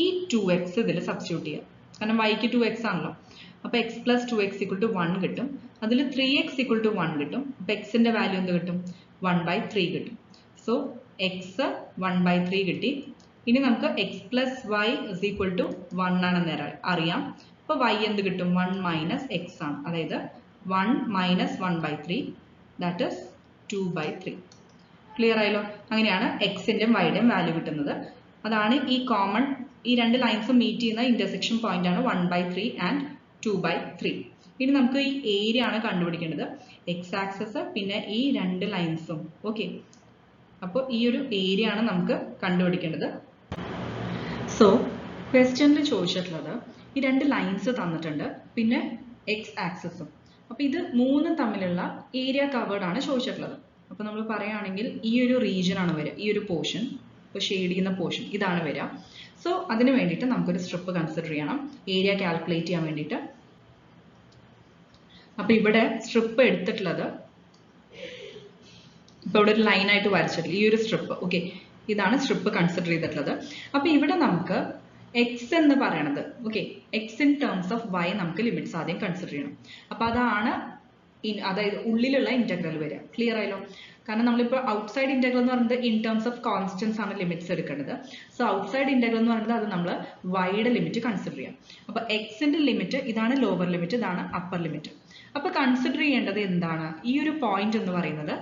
ഈ 2x ഇതിൽ സബ്സ്റ്റിറ്റ്യൂട്ട് ചെയ്യാം. കാരണം yക്ക് 2x ആണല്ലോ. അപ്പോൾ x plus 2x equal to 1 കിട്ടും. അതിൽ 3x equal to 1 കിട്ടും. അപ്പോൾ xന്റെ വാല്യൂ എന്ത് കിട്ടും? 1/3 കിട്ടും. സോ x 1/3 കിട്ടി. ഇനി നമുക്ക് x plus y is equal to 1 ആണെന്ന് അറിയാം. അപ്പോൾ y എന്ത് കിട്ടും? 1 minus x ആണ്. അതായത് 1 minus 1/3 that is 2/3. ക്ലിയർ ആയല്ലോ? അങ്ങനെയാണ് എക്സിന്റെയും വൈയുടെയും വാല്യൂ കിട്ടുന്നത്. അതാണ് ഈ കോമൺ ഈ രണ്ട് ലൈൻസും മീറ്റ് ചെയ്യുന്ന ഇന്റർസെക്ഷൻ പോയിന്റ് ആണ് 1/3 ആൻഡ് 2/3. ഇനി നമുക്ക് ഈ ഏരിയ ആണ് കണ്ടുപിടിക്കേണ്ടത്. എക്സ് ആക്സസ് പിന്നെ ഈ രണ്ട് ലൈൻസും. ഓക്കെ, അപ്പോൾ ഈ ഒരു ഏരിയ ആണ് നമുക്ക് കണ്ടുപിടിക്കേണ്ടത്. സോ ക്വസ്റ്റ്യനിൽ ചോദിച്ചിട്ടുള്ളത് ഈ രണ്ട് ലൈൻസ് തന്നിട്ടുണ്ട്, പിന്നെ എക്സ് ആക്സസും. അപ്പോൾ ഇത് മൂന്നും തമ്മിലുള്ള ഏരിയ കവേർഡ് ആണ് ചോദിച്ചിട്ടുള്ളത്. അപ്പോൾ നമ്മൾ പറയുകയാണെങ്കിൽ ഈ ഒരു റീജിയൻ ആണ് വരിക, ഈ ഒരു പോർഷൻ, ഇപ്പോൾ ഷെയ്ഡ് ചെയ്യുന്ന പോർഷൻ ഇതാണ് വരിക. സോ അതിന് വേണ്ടിയിട്ട് നമുക്കൊരു സ്ട്രിപ്പ് കൺസിഡർ ചെയ്യണം ഏരിയ കാൽക്കുലേറ്റ് ചെയ്യാൻ വേണ്ടിയിട്ട്. അപ്പോൾ ഇവിടെ സ്ട്രിപ്പ് എടുത്തിട്ടുള്ളത് ഇപ്പോൾ ഇവിടെ ഒരു ലൈനായിട്ട് വരച്ചിട്ടില്ല, ഈ ഒരു സ്ട്രിപ്പ്. ഓക്കെ, ഇതാണ് സ്ട്രിപ്പ് കൺസിഡർ ചെയ്തിട്ടുള്ളത്. അപ്പോൾ ഇവിടെ നമുക്ക് എക്സ് എന്ന് പറയണത്, okay, x in terms of y നമുക്ക് ലിമിറ്റ്സ് ആദ്യം കൺസിഡർ ചെയ്യണം. അപ്പോൾ അതാണ് അതായത് ഉള്ളിലുള്ള ഇന്റഗ്രൽ വരിക. ക്ലിയർ ആയല്ലോ? കാരണം നമ്മളിപ്പോൾ ഔട്ട്സൈഡ് ഇന്റഗ്രൽ എന്ന് പറയുന്നത് ഇൻ ടേംസ് ഓഫ് കോൺസ്റ്റൻസ് ആണ് ലിമിറ്റ്സ് എടുക്കേണ്ടത്. സോ ഔട്ട്സൈഡ് ഇന്റഗ്രൽ എന്ന് പറയുന്നത് അത് നമ്മൾ വൈയുടെ ലിമിറ്റ് കൺസിഡർ ചെയ്യാം. അപ്പോൾ എക്സിന്റെ ലിമിറ്റ് ഇതാണ് ലോവർ ലിമിറ്റ്, ഇതാണ് അപ്പർ ലിമിറ്റ്. അപ്പോൾ കൺസിഡർ ചെയ്യേണ്ടത് എന്താണ്? ഈ ഒരു പോയിന്റ് എന്ന് പറയുന്നത്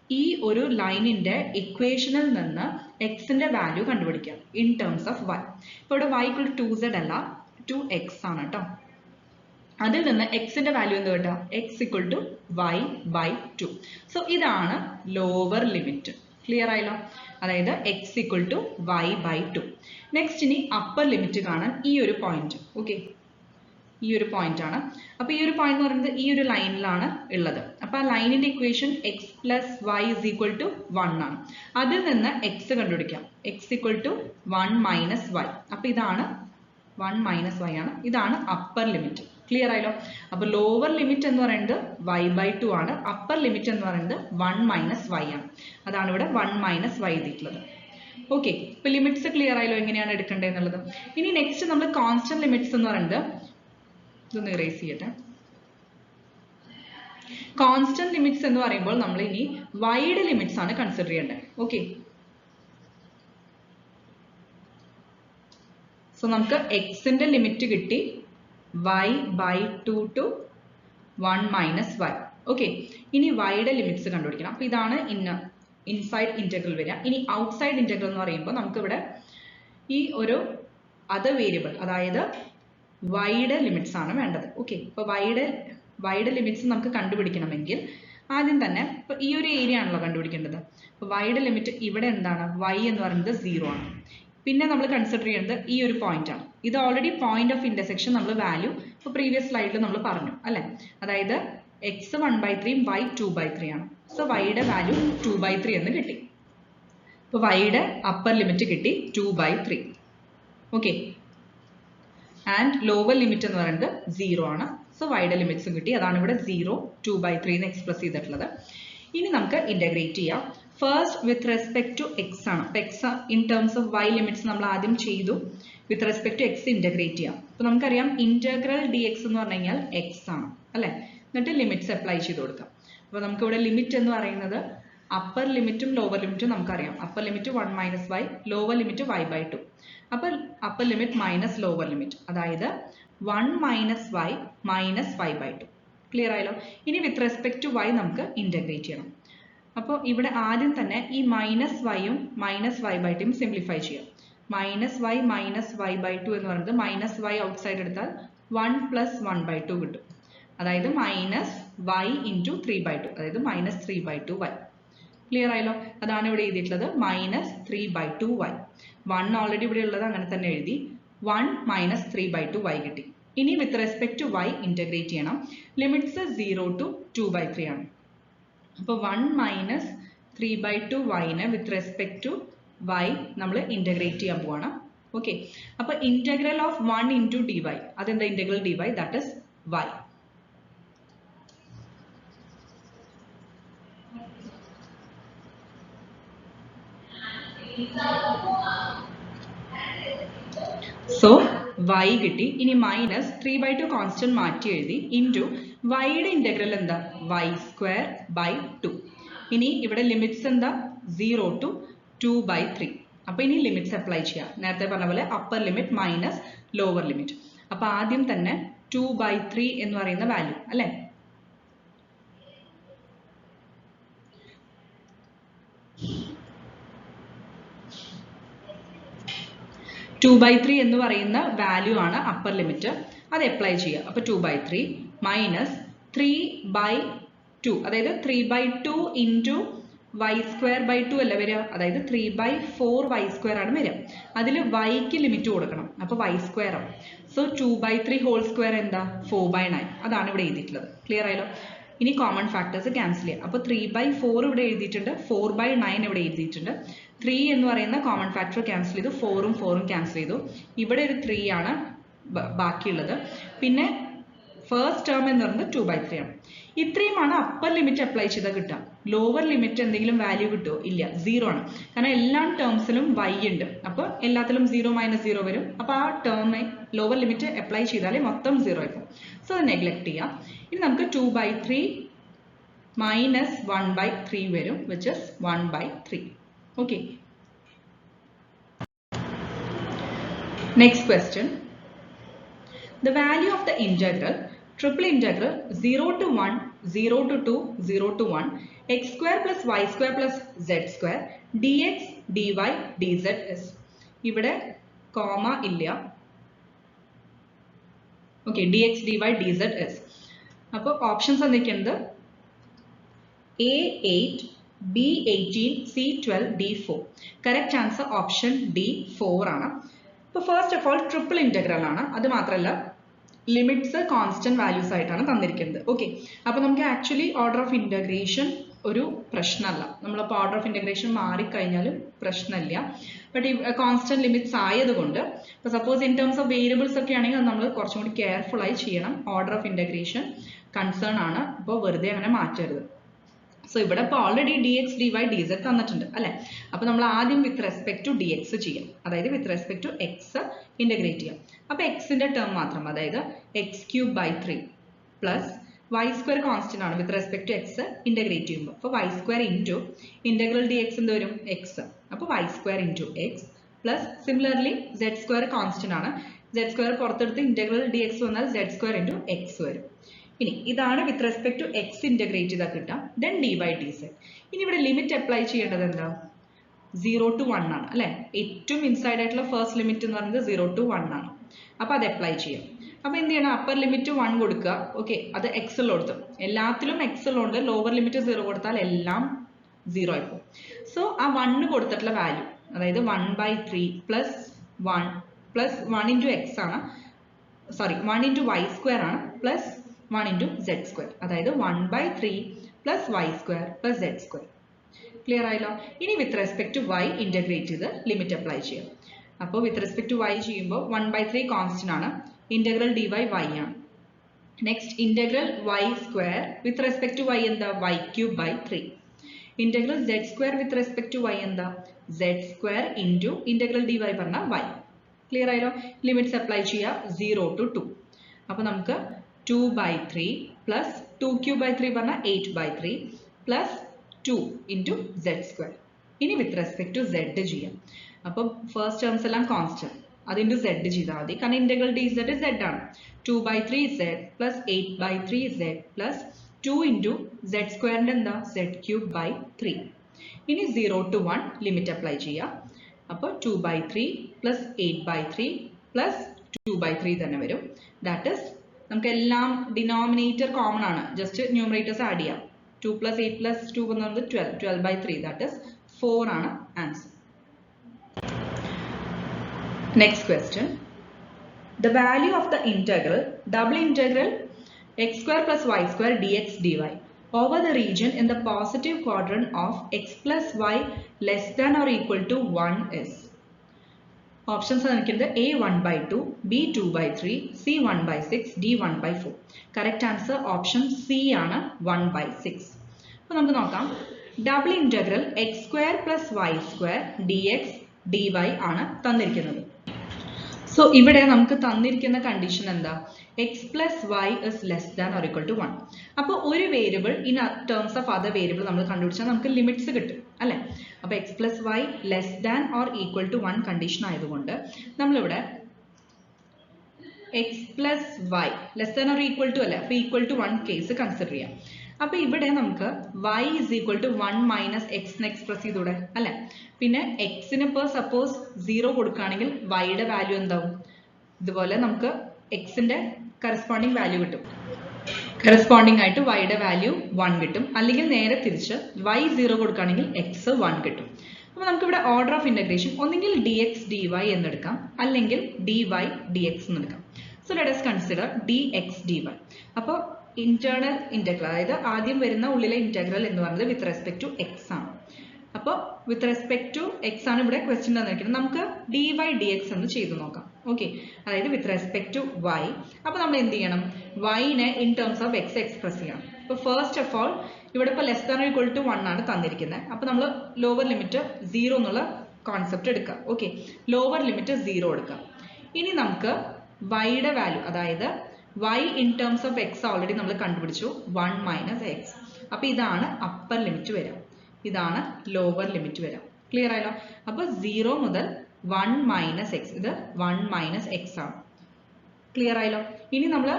ഈ ഒരു ലൈനിന്റെ ഇക്വേഷനിൽ നിന്ന് എക്സിന്റെ വാല്യൂ കണ്ടുപിടിക്കാം ഇൻ ടേംസ് ഓഫ് വൈ. ഇപ്പോൾ ഇവിടെ y equal to 2z അല്ല 2x ആണ് കേട്ടോ. അതിൽ നിന്ന് എക്സിന്റെ വാല്യൂ എന്ത് കിട്ടുക? x equal to y/2. So ഇതാണ് ലോവർ ലിമിറ്റ്. ക്ലിയർ ആയല്ലോ? അതായത് x equal to y/2. Next ഇനി അപ്പർ ലിമിറ്റ് കാണാൻ ഈ ഒരു പോയിന്റ്. ഓക്കെ, ഈ ഒരു പോയിന്റ് ആണ്. അപ്പൊ ഈ ഒരു പോയിന്റ് എന്ന് പറയുന്നത് ഈ ഒരു ലൈനിലാണ് ഉള്ളത്. അപ്പൊ ആ ലൈനിന്റെ equation x plus y is equal to 1 ആണ്. അതിൽ നിന്ന് x കണ്ടുപിടിക്കാം. x equal to 1 minus y. അപ്പൊ ഇതാണ് 1 minus y ആണ്. ഇതാണ് അപ്പർ ലിമിറ്റ്. ക്ലിയർ ആയല്ലോ? അപ്പൊ ലോവർ ലിമിറ്റ് എന്ന് പറയുന്നത് y/2 ആണ്. അപ്പർ ലിമിറ്റ് എന്ന് പറയുന്നത് 1 minus y ആണ്. അതാണ് ഇവിടെ 1 minus y എഴുതിയിട്ടുള്ളത്. ഓക്കെ, ഇപ്പൊ ലിമിറ്റ്സ് ക്ലിയർ ആയല്ലോ എങ്ങനെയാണ് എടുക്കേണ്ടത് എന്നുള്ളത്. ഇനി നെക്സ്റ്റ് നമ്മൾ കോൺസ്റ്റന്റ് ലിമിറ്റ്സ് എന്ന് പറയുന്നത്, ഇതൊന്ന് ഇറേസ് ചെയ്യട്ടെ. കോൺസ്റ്റന്റ് ലിമിറ്റ്സ് എന്ന് പറയുമ്പോൾ നമ്മൾ ഇനി വൈയുടെ ലിമിറ്റ്സ് ആണ് കൺസിഡർ ചെയ്യേണ്ടത്. ഓക്കെ, സോ നമുക്ക് എക്സിന്റെ ലിമിറ്റ് കിട്ടി y/2 to 1 minus y. Okay, ഇനി വൈയുടെ ലിമിറ്റ്സ് കണ്ടുപിടിക്കണം. അപ്പൊ ഇതാണ് ഇൻസൈഡ് ഇന്റഗ്രൽ വരിക. ഇനി ഔട്ട്സൈഡ് ഇന്റഗ്രൽ എന്ന് പറയുമ്പോൾ നമുക്ക് ഇവിടെ ഈ ഒരു അതർ വേരിയബിൾ, അതായത് വൈയുടെ ലിമിറ്റ്സ് ആണ് വേണ്ടത്. ഓക്കെ, ഇപ്പൊ വൈയുടെ ലിമിറ്റ്സ് നമുക്ക് കണ്ടുപിടിക്കണമെങ്കിൽ ആദ്യം തന്നെ ഇപ്പൊ ഈ ഒരു ഏരിയ ആണല്ലോ കണ്ടുപിടിക്കേണ്ടത്. അപ്പൊ വൈയുടെ ലിമിറ്റ് ഇവിടെ എന്താണ്? y എന്ന് പറയുന്നത് 0 ആണ്. പിന്നെ നമ്മൾ കൺസിഡർ ചെയ്യുന്നത് ഈ ഒരു പോയിന്റ് ആണ്. ഇത് ഓൾറെഡി പോയിന്റ് ഓഫ് ഇന്റർസെക്ഷൻ നമ്മൾ വാല്യൂ ഇപ്പൊ പ്രീവിയസ് സ്ലൈഡിൽ നമ്മൾ പറഞ്ഞു അല്ലെ? അതായത് x 1/3 y 2/3 ആണ്. സോ വൈയുടെ വാല്യൂ 2/3 എന്ന് കിട്ടി. ഇപ്പൊ വൈയുടെ അപ്പർ ലിമിറ്റ് കിട്ടി 2/3. ഓക്കെ, ആൻഡ് ലോവർ ലിമിറ്റ് എന്ന് പറയുന്നത് 0 ആണ്. സോ വൈയുടെ ലിമിറ്റ്സും കിട്ടി. അതാണ് ഇവിടെ 0 2/3 എന്ന് എക്സ്പ്രസ് ചെയ്തിട്ടുള്ളത്. ഇനി നമുക്ക് ഇന്റഗ്രേറ്റ് ചെയ്യാം. First with respect to X ആണ്. അപ്പൊ x in terms of y limits നമ്മൾ ആദ്യം ചെയ്തു. With respect to x integrate ചെയ്യാം. അപ്പൊ നമുക്കറിയാം ഇന്റഗ്രൽ ഡി എക്സ് എന്ന് പറഞ്ഞു കഴിഞ്ഞാൽ എക്സ് ആണ് അല്ലെ? എന്നിട്ട് ലിമിറ്റ്സ് അപ്ലൈ ചെയ്ത് കൊടുക്കാം. അപ്പൊ നമുക്ക് ഇവിടെ ലിമിറ്റ് എന്ന് പറയുന്നത് അപ്പർ ലിമിറ്റും ലോവർ ലിമിറ്റും നമുക്കറിയാം. Upper limit 1 minus y, lower limit y/2. അപ്പൊ upper limit minus lower limit, അതായത് 1 minus y minus y/2. Clear ആയല്ലോ? ഇനി വിത്ത് റെസ്പെക്ട് ടു y നമുക്ക് ഇന്റഗ്രേറ്റ് ചെയ്യണം. അപ്പോൾ ഇവിടെ ആദ്യം തന്നെ ഈ മൈനസ് വൈയും മൈനസ് y/2 സിംപ്ലിഫൈ ചെയ്യാം. മൈനസ് y minus y/2 എന്ന് പറയുന്നത് മൈനസ് y ഔട്ട്സൈഡ് എടുത്താൽ 1 plus 1/2 കിട്ടും. അതായത് മൈനസ് y into 3/2, അതായത് മൈനസ് 3/2y. ക്ലിയർ ആയല്ലോ? അതാണ് ഇവിടെ എഴുതിയിട്ടുള്ളത് മൈനസ് 3/2y. 1 ഓൾറെഡി ഇവിടെ ഉള്ളത് അങ്ങനെ തന്നെ എഴുതി. 1 minus 3/2y കിട്ടി. ഇനി with respect to y integrate ചെയ്യണം. ലിമിറ്റ്സ് 0 to 2/3 ആണ്. അപ്പോൾ 1 minus 3/2y നെ വിത്ത് റെസ്പെക്ട് ടു y നമ്മൾ ഇന്റഗ്രേറ്റ് ചെയ്യാൻ പോവാണ്. ഓക്കെ, അപ്പോൾ ഇന്റഗ്രൽ ഓഫ് 1 into dy, അതെന്താ? Integral dy, that is y. So y കിട്ടി. ഇനി മൈനസ് 3/2 കോൺസ്റ്റന്റ് മാറ്റി എഴുതി ഇൻറ്റു വൈയുടെ ഇന്റഗ്രൽ എന്താ y²/2. ഇനി ഇവിടെ ലിമിറ്റ്സ് എന്താ 0 to 2/3. അപ്പൊ ഇനി ലിമിറ്റ്സ് അപ്ലൈ ചെയ്യാം. നേരത്തെ പറഞ്ഞ പോലെ upper limit minus lower limit. അപ്പൊ ആദ്യം തന്നെ 2/3 എന്ന് പറയുന്ന വാല്യൂ അല്ലെ. ടു ബൈ ത്രീ എന്ന് പറയുന്ന വാല്യൂ ആണ് അപ്പർ ലിമിറ്റ്. അത് അപ്ലൈ ചെയ്യുക. അപ്പൊ 2/3 മൈനസ് 3/2, അതായത് 3/2 ഇൻറ്റു y²/2 അല്ല വരിക, അതായത് 3/4y² ആണ് വരിക. അതിൽ yക്ക് ലിമിറ്റ് കൊടുക്കണം. അപ്പൊ y² ആവും. സോ 2/3 ഹോൾ സ്ക്വയർ എന്താ 4/9. അതാണ് ഇവിടെ എഴുതിയിട്ടുള്ളത്. ക്ലിയർ ആയല്ലോ. ഇനി കോമൺ ഫാക്ടേഴ്സ് ക്യാൻസൽ ചെയ്യാം. അപ്പോൾ 3/4 ഇവിടെ എഴുതിയിട്ടുണ്ട്, 4/9 ഇവിടെ എഴുതിയിട്ടുണ്ട്. 3 എന്ന് പറയുന്ന കോമൺ ഫാക്ടർ ക്യാൻസൽ ചെയ്തു, 4ഉം 4ഉം ക്യാൻസൽ ചെയ്തു. ഇവിടെ ഒരു 3 ആണ് ബാക്കിയുള്ളത്. പിന്നെ ഫസ്റ്റ് ടേം എന്ന് പറയുന്നത് 2/3 ആണ്. ഇത്രയുമാണ് അപ്പർ ലിമിറ്റ് അപ്ലൈ ചെയ്താൽ കിട്ടുക. ലോവർ ലിമിറ്റ് എന്തെങ്കിലും വാല്യൂ കിട്ടുമോ? ഇല്ല, 0 ആണ്. കാരണം എല്ലാ ടേംസിലും y ഉണ്ട്. അപ്പോൾ എല്ലാത്തിലും 0 - 0 വരും. അപ്പോൾ ആ ടേം ലോവർ ലിമിറ്റ് അപ്ലൈ ചെയ്താലേ മൊത്തം 0 ആയിരിക്കും. സോ അത് നെഗ്ലക്ട് ചെയ്യാം. ഇനി നമുക്ക് 2/3 മൈനസ് 1/3 വരും, which is 1/3. Okay. Next question. The value of the integral triple integral 0 to 1, 0 to 2, 0 to 1, x² plus y² plus z² dx dy dz is. ഇവിടെ comma ഇല്ല. Okay, dx dy dz is. അപ്പോൾ options എന്തൊക്കെയുണ്ട്? A8, B18, C12, D4. Correct answer option D4 ആണ്. അപ്പോൾ first of all triple integral ആണ്. അത് മാത്രമല്ല limits constant values ആയിട്ടാണ് തന്നിരിക്കുന്നത്. ഓക്കെ, അപ്പോൾ നമുക്ക് ആക്ച്വലി ഓർഡർ ഓഫ് ഇന്റഗ്രേഷൻ ഒരു പ്രശ്നമല്ല. നമ്മളിപ്പോൾ ഓർഡർ ഓഫ് ഇന്റഗ്രേഷൻ മാറിക്കഴിഞ്ഞാലും പ്രശ്നമില്ല. ബട്ട് ഈ കോൺസ്റ്റന്റ് ലിമിറ്റ്സ് ആയതുകൊണ്ട് ഇപ്പോൾ suppose in terms of variables ഒക്കെ ആണെങ്കിൽ അത് നമ്മൾ കുറച്ചും കൂടി കെയർഫുൾ ആയി ചെയ്യണം. ഓർഡർ ഓഫ് ഇന്റഗ്രേഷൻ കൺസേൺ ആണ്. ഇപ്പോൾ വെറുതെ അങ്ങനെ മാറ്റരുത്. സോ ഇവിടെ ഇപ്പോൾ ഓൾറെഡി dx dy dz തന്നിട്ടുണ്ട് അല്ലെ. അപ്പോൾ നമ്മൾ ആദ്യം വിത്ത് റെസ്പെക്ട് ടു dx ചെയ്യാം, അതായത് with respect to x integrate ചെയ്യാം. അപ്പോൾ എക്സിന്റെ ടേം മാത്രം, അതായത് x³/3 പ്ലസ് y² കോൺസ്റ്റന്റ് ആണ് with respect to x integrate ചെയ്യുമ്പോൾ. അപ്പോൾ y² ഇൻറ്റു ഇന്റഗ്രൽ dx എന്ത് വരും? x. അപ്പോൾ y² into x plus similarly z² constant ആണ്. z² പുറത്തെടുത്ത് ഇന്റഗ്രൽ dx വന്നാൽ z² ഇൻറ്റു x വരും. ഇനി ഇതാണ് with respect to x integrate ചെയ്താൽ കിട്ടാം. Then dy dz. ഇനി ഇവിടെ ലിമിറ്റ് അപ്ലൈ ചെയ്യേണ്ടത് എന്താ? 0 to 1 ആണ് അല്ലെ. ഏറ്റവും ഇൻസൈഡ് ആയിട്ടുള്ള ഫസ്റ്റ് ലിമിറ്റ് എന്ന് പറയുന്നത് 0 to 1 ആണ്. അപ്പോൾ അത് അപ്ലൈ ചെയ്യാം. അപ്പോൾ എന്ത് ചെയ്യണം? അപ്പർ ലിമിറ്റ് 1 കൊടുക്കുക. ഓക്കെ, അത് x ഉള്ളടുത്ത് എല്ലാത്തിലും x ഉള്ളതുകൊണ്ട് ലോവർ ലിമിറ്റ് 0 കൊടുത്താൽ എല്ലാം 0 ആയിപ്പോൾ. സോ ആ 1 കൊടുത്തിട്ടുള്ള വാല്യൂ, അതായത് 1/3 പ്ലസ് 1 പ്ലസ് 1 ഇൻറ്റു എക്സ് ആണ്, സോറി 1 ഇൻറ്റു y² ആണ് പ്ലസ് 1 into z², അതായത് 1/3 plus y² plus z². Clear ആയല്ലോ. ഇനി with respect to y integrate ചെയ്ത് ലിമിറ്റ് അപ്ലൈ ചെയ്യാം. അപ്പോൾ വിത്ത് റെസ്പെക്ട് ടു y ചെയ്യുമ്പോൾ 1/3 കോൺസ്റ്റന്റ് ആണ്, ഇന്റഗ്രൽ dy y ആണ്. Next integral y² with respect to y എന്താ? y³/3. Integral z² with respect to y എന്താ? z² ഇൻറ്റു ഇന്റഗ്രൽ dy പറഞ്ഞ y. Clear ആയല്ലോ. ലിമിറ്റ്സ് അപ്ലൈ ചെയ്യുക 0 to 2. അപ്പോൾ നമുക്ക് 2/3 plus 2³/3 പറഞ്ഞാൽ 8/3 plus 2 into z². ഇനി വിത്ത് റെസ്പെക്ട് ടു z ചെയ്യാം. അപ്പം ഫസ്റ്റ് ടേംസ് എല്ലാം കോൺസ്റ്റന്റ്, അത് ഇൻറ്റു z ചെയ്താൽ മതി. കാരണം ഇന്റഗ്രൽ dz z ആണ്. 2/3z plus 8/3z plus 2 into z² എന്താ? z³/3. ഇനി 0 to 1 ലിമിറ്റ് അപ്ലൈ ചെയ്യാം. അപ്പോൾ 2/3 plus 8/3 plus 2/3 തന്നെ വരും. ദാറ്റ് ഇസ് നമുക്ക് എല്ലാം ഡിനോമിനേറ്റർ കോമൺ ആണ്, ജസ്റ്റ് ന്യൂമറേറ്റേഴ്സ് ആഡ് ചെയ്യാം. 2 plus 8 plus 2 എന്ന് പറയുന്നത് 12, 12/3, ദാറ്റ് ഇസ് 4 ആണ് answer. Next question. The value of the integral double integral x² plus y² dx dy over the region in the positive quadrant of x plus y less than or equal to 1 is. Options തന്നിരിക്കുന്നത് A 1/2, B 2/3, C 1/6, D 1/4. Correct answer option C ആണ്, 1/6. അപ്പോൾ നമുക്ക് നോക്കാം. Double integral x² plus y² dx dy ആണ് തന്നിരിക്കുന്നത്. So ഇവിടെ നമുക്ക് തന്നിരിക്കുന്ന കണ്ടീഷൻ എന്താ? X plus y is less than or equal to 1. അപ്പോൾ ഒരു variable in terms of other variable നമ്മൾ കണ്ടുപിടിച്ചാൽ നമുക്ക് ലിമിറ്റ്സ് കിട്ടും അല്ലേ? അപ്പോൾ x plus y less than or equal to 1 condition ആയതുകൊണ്ട് നമ്മളിവിടെ x plus y less than or equal to അല്ല, അപ്പോൾ ഈക്വൽ ടു 1 കേസ് കൺസിഡർ ചെയ്യാം. അപ്പോൾ ഇവിടെ നമുക്ക് y is equal to 1 minus x എന്ന് എക്സ്പ്രസ് ചെയ്തൂടെ അല്ലെ? പിന്നെ എക്സിന് ഇപ്പോൾ സപ്പോസ് 0 കൊടുക്കുകയാണെങ്കിൽ വൈയുടെ വാല്യൂ എന്താവും? ഇതുപോലെ നമുക്ക് എക്സിന്റെ കറസ്പോണ്ടിങ് വാല്യൂ കിട്ടും. കറസ്പോണ്ടിങ് ആയിട്ട് വൈയുടെ വാല്യൂ 1 കിട്ടും. അല്ലെങ്കിൽ നേരെ തിരിച്ച് y 0 കൊടുക്കുകയാണെങ്കിൽ x 1 കിട്ടും. അപ്പോൾ നമുക്ക് ഇവിടെ ഓർഡർ ഓഫ് ഇന്റഗ്രേഷൻ ഒന്നെങ്കിൽ dx dy എന്നെടുക്കാം, അല്ലെങ്കിൽ dy dx എന്നെടുക്കാം. So let us consider dx dy. അപ്പോൾ ഇന്റേണൽ ഇന്റഗ്രൽ, അതായത് ആദ്യം വരുന്ന ഉള്ളിലെ ഇന്റഗ്രൽ എന്ന് പറയുന്നത് വിത്ത് റെസ്പെക്ട് ടു എക്സ് ആണ്. അപ്പോൾ വിത്ത് റെസ്പെക്ട് ടു എക്സ് ആണ് ഇവിടെ ക്വസ്റ്റ്യൻ തന്നിരിക്കുന്നത്. നമുക്ക് dy dx എന്ന് ചെയ്തു നോക്കാം. ഓക്കെ, അതായത് വിത്ത് റെസ്പെക്ട് ടു y. അപ്പോൾ നമ്മൾ എന്ത് ചെയ്യണം? y-നെ in terms of x express ചെയ്യണം. അപ്പോൾ ഫസ്റ്റ് ഓഫ് ഓൾ ഇവിടെ ഇപ്പോൾ ലെസ് ദാൻ ഈക്വൽ ടു 1 ആണ് തന്നിരിക്കുന്നത്. അപ്പോൾ നമ്മൾ ലോവർ ലിമിറ്റ് 0 എന്നുള്ള കോൺസെപ്റ്റ് എടുക്കാം. ഓക്കെ, ലോവർ ലിമിറ്റ് 0 എടുക്കാം. ഇനി നമുക്ക് y-യുടെ വാല്യൂ, അതായത് y in terms of x already നമ്മൾ കണ്ടുപിടിച്ചു, 1 minus x. അപ്പോൾ ഇതാണ് അപ്പർ ലിമിറ്റ് വരാം, ഇതാണ് ലോവർ ലിമിറ്റ് വരാം. ക്ലിയർ ആയല്ലോ? അപ്പോൾ 0 മുതൽ 1 minus x, ഇത് 1 minus x ആണ്. ക്ലിയർ ആയല്ലോ? ഇനി നമ്മൾ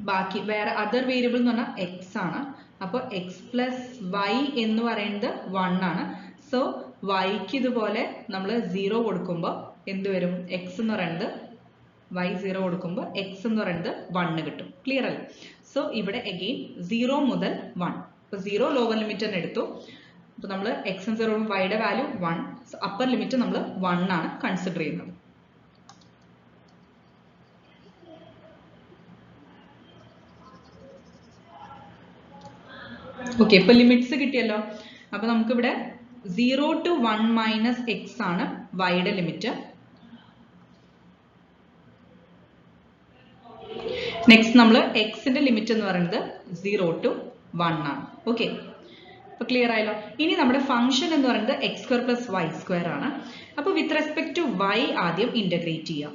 ബാക്കി വേറെ അതർ വേരിയബിൾ എന്ന് പറഞ്ഞാൽ x ആണ്. അപ്പോൾ x പ്ലസ് വൈ എന്ന് പറയുന്നത് 1 ആണ്. സോ yക്ക് ഇതുപോലെ നമ്മൾ 0 കൊടുക്കുമ്പോൾ എന്ത് വരും? x എന്ന് പറയുന്നത് y 0 കൊടുക്കുമ്പോൾ x എന്ന് പറയുന്നത് 1 കിട്ടും. ക്ലിയർ അല്ലേ? സോ ഇവിടെ അഗെയിൻ 0 മുതൽ 1. അപ്പോൾ 0 ലോവർ ലിമിറ്റ് തന്നെ എടുത്തു. അപ്പോൾ നമ്മൾ x 0 yയുടെ വാല്യൂ 1. സോ അപ്പർ ലിമിറ്റ് നമ്മൾ 1 ആണ് കൺസിഡർ ചെയ്യുന്നത്. ഓക്കെ, ഇപ്പോൾ ലിമിറ്റ്സ് കിട്ടിയല്ലോ. അപ്പോൾ നമുക്കിവിടെ 0 to 1 minus x ആണ് yയുടെ ലിമിറ്റ്. നെക്സ്റ്റ് നമ്മൾ എക്സിന്റെ ലിമിറ്റ് എന്ന് പറയുന്നത് 0 to 1 ആണ്. ഓക്കെ, അപ്പോൾ ക്ലിയർ ആയല്ലോ? ഇനി നമ്മുടെ ഫംഗ്ഷൻ എന്ന് പറയുന്നത് x square plus y square ആണ്. അപ്പോൾ വിത്ത് റെസ്പെക്ട് ടു വൈ ആദ്യം ഇന്റഗ്രേറ്റ് ചെയ്യാം.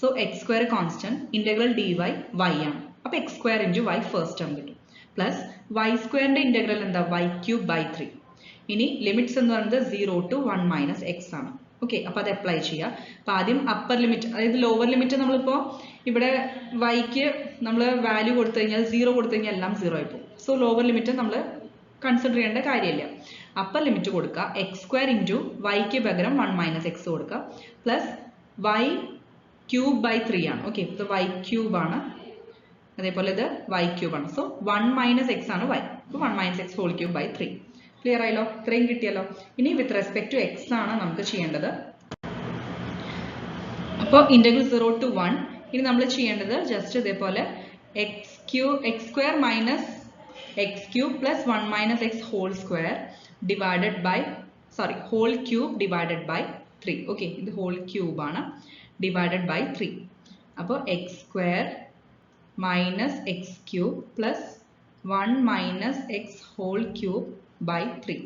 So x square constant, integral d y y ആണ്. അപ്പോൾ X square into y first term കിട്ടും. പ്ലസ് വൈ സ്ക്വയറിന്റെ ഇന്റഗ്രൽ എന്താ? Y cube by 3. ഇനി ലിമിറ്റ്സ് എന്ന് പറയുന്നത് 0 to 1 minus x ആണ്. ഓക്കെ, അപ്പോൾ അത് അപ്ലൈ ചെയ്യുക. അപ്പോൾ ആദ്യം അപ്പർ ലിമിറ്റ്, അതായത് ലോവർ ലിമിറ്റ് നമ്മളിപ്പോൾ ഇവിടെ വൈക്ക് നമ്മൾ വാല്യൂ കൊടുത്തു കഴിഞ്ഞാൽ 0 കൊടുത്തു കഴിഞ്ഞാൽ എല്ലാം 0 ആയി പോകും. സോ ലോവർ ലിമിറ്റ് നമ്മൾ കൺസിഡർ ചെയ്യേണ്ട കാര്യമില്ല. അപ്പർ ലിമിറ്റ് കൊടുക്കുക, എക്സ് സ്ക്വയർ ഇൻറ്റു വൈക്ക് പകരം 1 minus x കൊടുക്കുക, പ്ലസ് വൈ ക്യൂബ് ബൈ 3 ആണ്. ഓക്കെ, ഇത് വൈ ക്യൂബ് ആണ്, അതേപോലെ ഇത് വൈ ക്യൂബ് ആണ്. സോ 1 minus x ആണ് y. അപ്പോൾ 1 minus x whole cube by 3. Clear ആയല്ലോ? ഇത്രയും കിട്ടിയല്ലോ. ഇനി വിത്ത് റെസ്പെക്ട് ടു എക്സ് ആണ് നമുക്ക് ചെയ്യേണ്ടത്. അപ്പോൾ ഇന്റഗ്രൽ 0 to 1. ഇനി നമ്മൾ ചെയ്യേണ്ടത് ജസ്റ്റ് ഇതേപോലെ X square minus X cube plus 1 minus x whole square divided by whole cube divided by 3. Okay, ഇത് ഹോൾ ക്യൂബ് ആണ്, ഡിവൈഡഡ് ബൈ 3. അപ്പോൾ X square minus X cube plus 1 minus x whole cube by 3.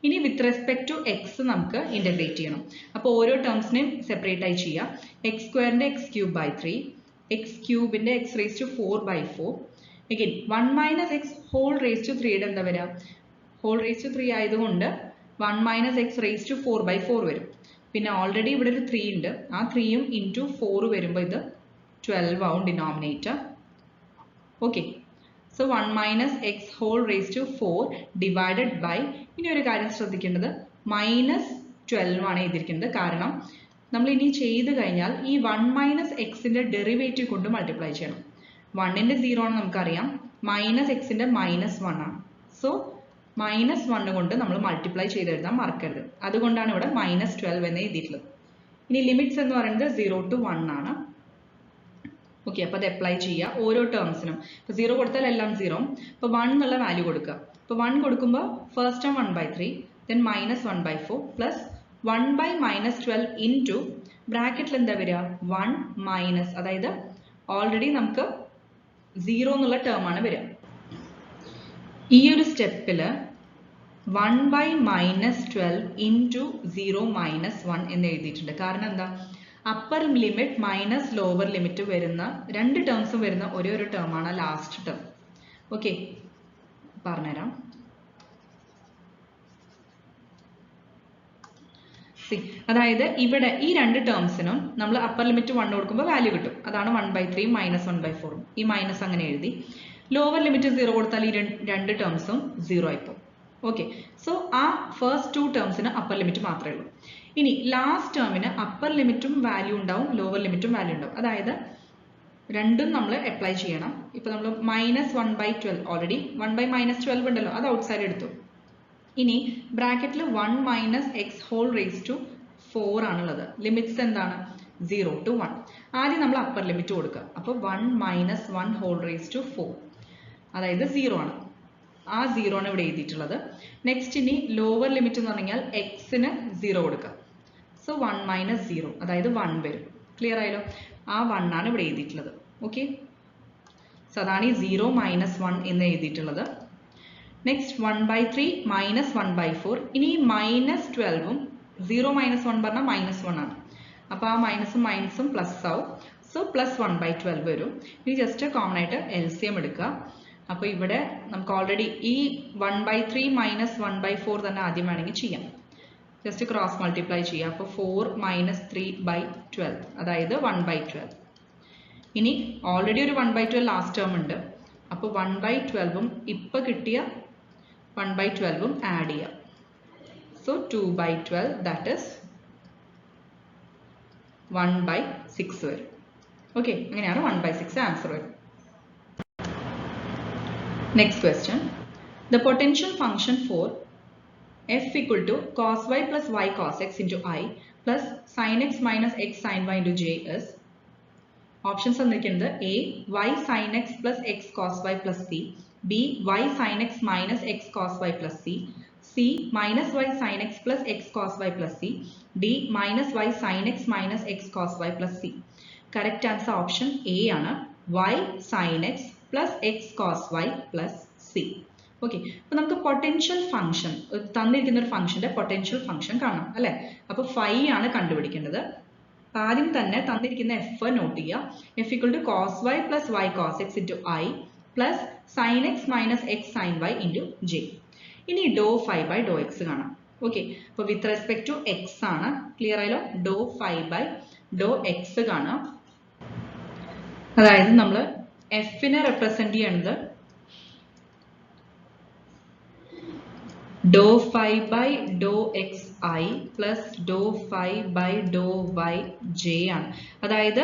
ഇനി with respect to X നമുക്ക് integrate ചെയ്യണം. അപ്പോൾ ഓരോ ടേംസിനെയും separate ആയി ചെയ്യാം. എക്സ് സ്ക്വയറിന്റെ എക്സ് ക്യൂബ് ബൈ 3, എക്സ് ക്യൂബിന്റെ X raise to 4 by 4. Again 1 minus x whole raise to 3യുടെ എന്താ വരിക? ഹോൾ റേസ് ടു 3 ആയതുകൊണ്ട് 1 minus x raise to 4 by 4 വരും. പിന്നെ ഓൾറെഡി ഇവിടെ ഒരു 3 ഉണ്ട്, ആ 3യും ഇൻറ്റു 4 വരുമ്പോൾ ഇത് 12 ആവും denominator. Okay, so 1 minus x whole raise to 4 divided by, ഇനി ഒരു കാര്യം ശ്രദ്ധിക്കേണ്ടത്, -12 ആണ് എഴുതിയിരിക്കുന്നത്. കാരണം നമ്മൾ ഇനി ചെയ്ത് കഴിഞ്ഞാൽ ഈ 1 minus xന്റെ ഡെറിവേറ്റീവ് കൊണ്ട് മൾട്ടിപ്ലൈ ചെയ്യണം. 1ന്റെ 0 ആണ് നമുക്കറിയാം, മൈനസ് എക്സിന്റെ -1 ആണ്. സോ -1 കൊണ്ട് നമ്മൾ മൾട്ടിപ്ലൈ ചെയ്ത് എഴുതാൻ മറക്കരുത്. അതുകൊണ്ടാണ് ഇവിടെ -12 എന്ന് എഴുതിയിട്ടുള്ളത്. ഇനി ലിമിറ്റ്സ് എന്ന് പറയുന്നത് 0 to 1 ആണ്. ഓക്കെ, അപ്പോൾ അത് അപ്ലൈ ചെയ്യുക ഓരോ ടേംസിനും. ഇപ്പോൾ 0 കൊടുത്താൽ എല്ലാം 0. ഇപ്പോൾ 1 എന്നുള്ള വാല്യൂ കൊടുക്കുക. ഇപ്പോൾ 1 കൊടുക്കുമ്പോൾ first term 1 by 3, then -1 by 4 plus 1 by -12 into ബ്രാക്കറ്റിൽ എന്താ വരിക? 1 മൈനസ്, അതായത് ഓൾറെഡി നമുക്ക് 0 എന്നുള്ള ടേം ആണ് വരിക. ഈ ഒരു സ്റ്റെപ്പിൽ 1 by -12 ഇൻറ്റു 0 - 1 എന്ന് എഴുതിയിട്ടുണ്ട്. കാരണം എന്താ? Upper limit minus lower limit വരുന്ന രണ്ട് ടേംസും വരുന്ന ഒരേ ഒരു ടേമാണ് ലാസ്റ്റ് ടേം. ഓക്കെ, പറഞ്ഞുതരാം. അതായത് ഇവിടെ ഈ രണ്ട് ടേംസിനും നമ്മൾ അപ്പർ ലിമിറ്റ് 1 കൊടുക്കുമ്പോൾ വാല്യൂ കിട്ടും. അതാണ് 1/3 മൈനസ് 1/4. ഈ മൈനസ് അങ്ങനെ എഴുതി. ലോവർ ലിമിറ്റ് 0 കൊടുത്താൽ ഈ രണ്ട് ടേംസും 0 ആയിപ്പോ. ഓക്കെ, സോ ആ ഫസ്റ്റ് ടു ടേംസിന് അപ്പർ ലിമിറ്റ് മാത്രമേ ഉള്ളൂ. ഇനി ലാസ്റ്റ് ടേമിന് അപ്പർ ലിമിറ്റും വാല്യൂ ഉണ്ടാവും, ലോവർ ലിമിറ്റും വാല്യൂ ഉണ്ടാവും. അതായത് രണ്ടും നമ്മൾ അപ്ലൈ ചെയ്യണം. ഇപ്പൊ നമ്മൾ മൈനസ് 1/12 ഓൾറെഡി 1/-12 ഉണ്ടല്ലോ, അത് ഔട്ട്സൈഡ് എടുത്തു. ഇനി ബ്രാക്കറ്റിൽ 1 minus x whole raise to 4 ആണുള്ളത്. ലിമിറ്റ്സ് എന്താണ്? 0 to 1. ആദ്യം നമ്മൾ അപ്പർ ലിമിറ്റ് കൊടുക്കുക. അപ്പോൾ 1 മൈനസ് 1 ഹോൾ റേസ് ടു 4, അതായത് 0 ആണ്. ആ 0 ആണ് ഇവിടെ എഴുതിയിട്ടുള്ളത്. നെക്സ്റ്റ് ഇനി ലോവർ ലിമിറ്റ് എന്ന് പറഞ്ഞാൽ എക്സിന് 0 കൊടുക്കുക. സോ 1 മൈനസ് 0, അതായത് 1 വരും. ക്ലിയർ ആയല്ലോ? ആ 1 ആണ് ഇവിടെ എഴുതിയിട്ടുള്ളത്. ഓക്കെ, സോ അതാണ് ഈ 0 മൈനസ് 1 എന്ന് എഴുതിയിട്ടുള്ളത്. Next 1/3 minus 1/4. ഇനി മൈനസ് 12ഉം 0 മൈനസ് 1 പറഞ്ഞാൽ മൈനസ് 1 ആണ്. അപ്പോൾ ആ മൈനസും മൈനസും പ്ലസ് ആവും. സോ പ്ലസ് 1/12 വരും. ഇനി ജസ്റ്റ് കോമൺ ആയിട്ട് LCM എടുക്കുക. അപ്പോൾ ഇവിടെ നമുക്ക് ഓൾറെഡി ഈ 1/3 മൈനസ് 1/4 തന്നെ ആദ്യം വേണമെങ്കിൽ ചെയ്യാം. ജസ്റ്റ് ക്രോസ് മൾട്ടിപ്ലൈ ചെയ്യാം. അപ്പോൾ 4 മൈനസ് 3/12, അതായത് 1/12. ഇനി ഓൾറെഡി ഒരു 1/12 ലാസ്റ്റ് ടേം ഉണ്ട്. അപ്പോൾ 1/12ഉം ഇപ്പം കിട്ടിയ 1/12ഉം ആഡ് ചെയ്യാം. സോ 2/12, ദാറ്റ് ഇസ് 1/6 വരും. ഓക്കെ, അങ്ങനെയാണ് 1/6 ആൻസർ വരും. Next question. The potential function four f equal to cos y plus y cos x into I plus sin x minus x sin y into j is. Options തന്നിരിക്കുന്നത് A y sin x plus x cos y plus c, B y sin x minus x cos y plus c, C minus y sin x plus x cos y plus c, D minus y sin x minus x cos y plus c. Correct answer option A ആണ്, y sin x plus x cos y plus c. Okay, അപ്പോൾ നമുക്ക് potential function തന്നിരിക്കുന്ന ഒരു ഫംഗ്ഷന്റെ potential function കാണണം അല്ലേ? അപ്പോൾ phi ആണ് കണ്ടുപിടിക്കേണ്ടത്. ആദ്യം തന്നെ തന്നിരിക്കുന്ന എഫ് നോട്ട് ചെയ്യുക. F equal to cos Y plus Y cos X into I plus sine X minus X sine Y into J. ഇനി ഡോ ഫൈ ബൈ ഡോ എക്സ് കാണാം. ഓക്കെ, അപ്പോൾ വിത്ത് റെസ്പെക്ട് ടു എക്സ് ആണ്. Clear ആയല്ലോ? ഡോ phi by Dr X കാണാം. അതായത് നമ്മൾ എഫിനെ റെപ്രസെന്റ് ചെയ്യണത് ഡോ phi by Dr X I plus ഡോ phi by Dr Y J ആണ്. അതായത്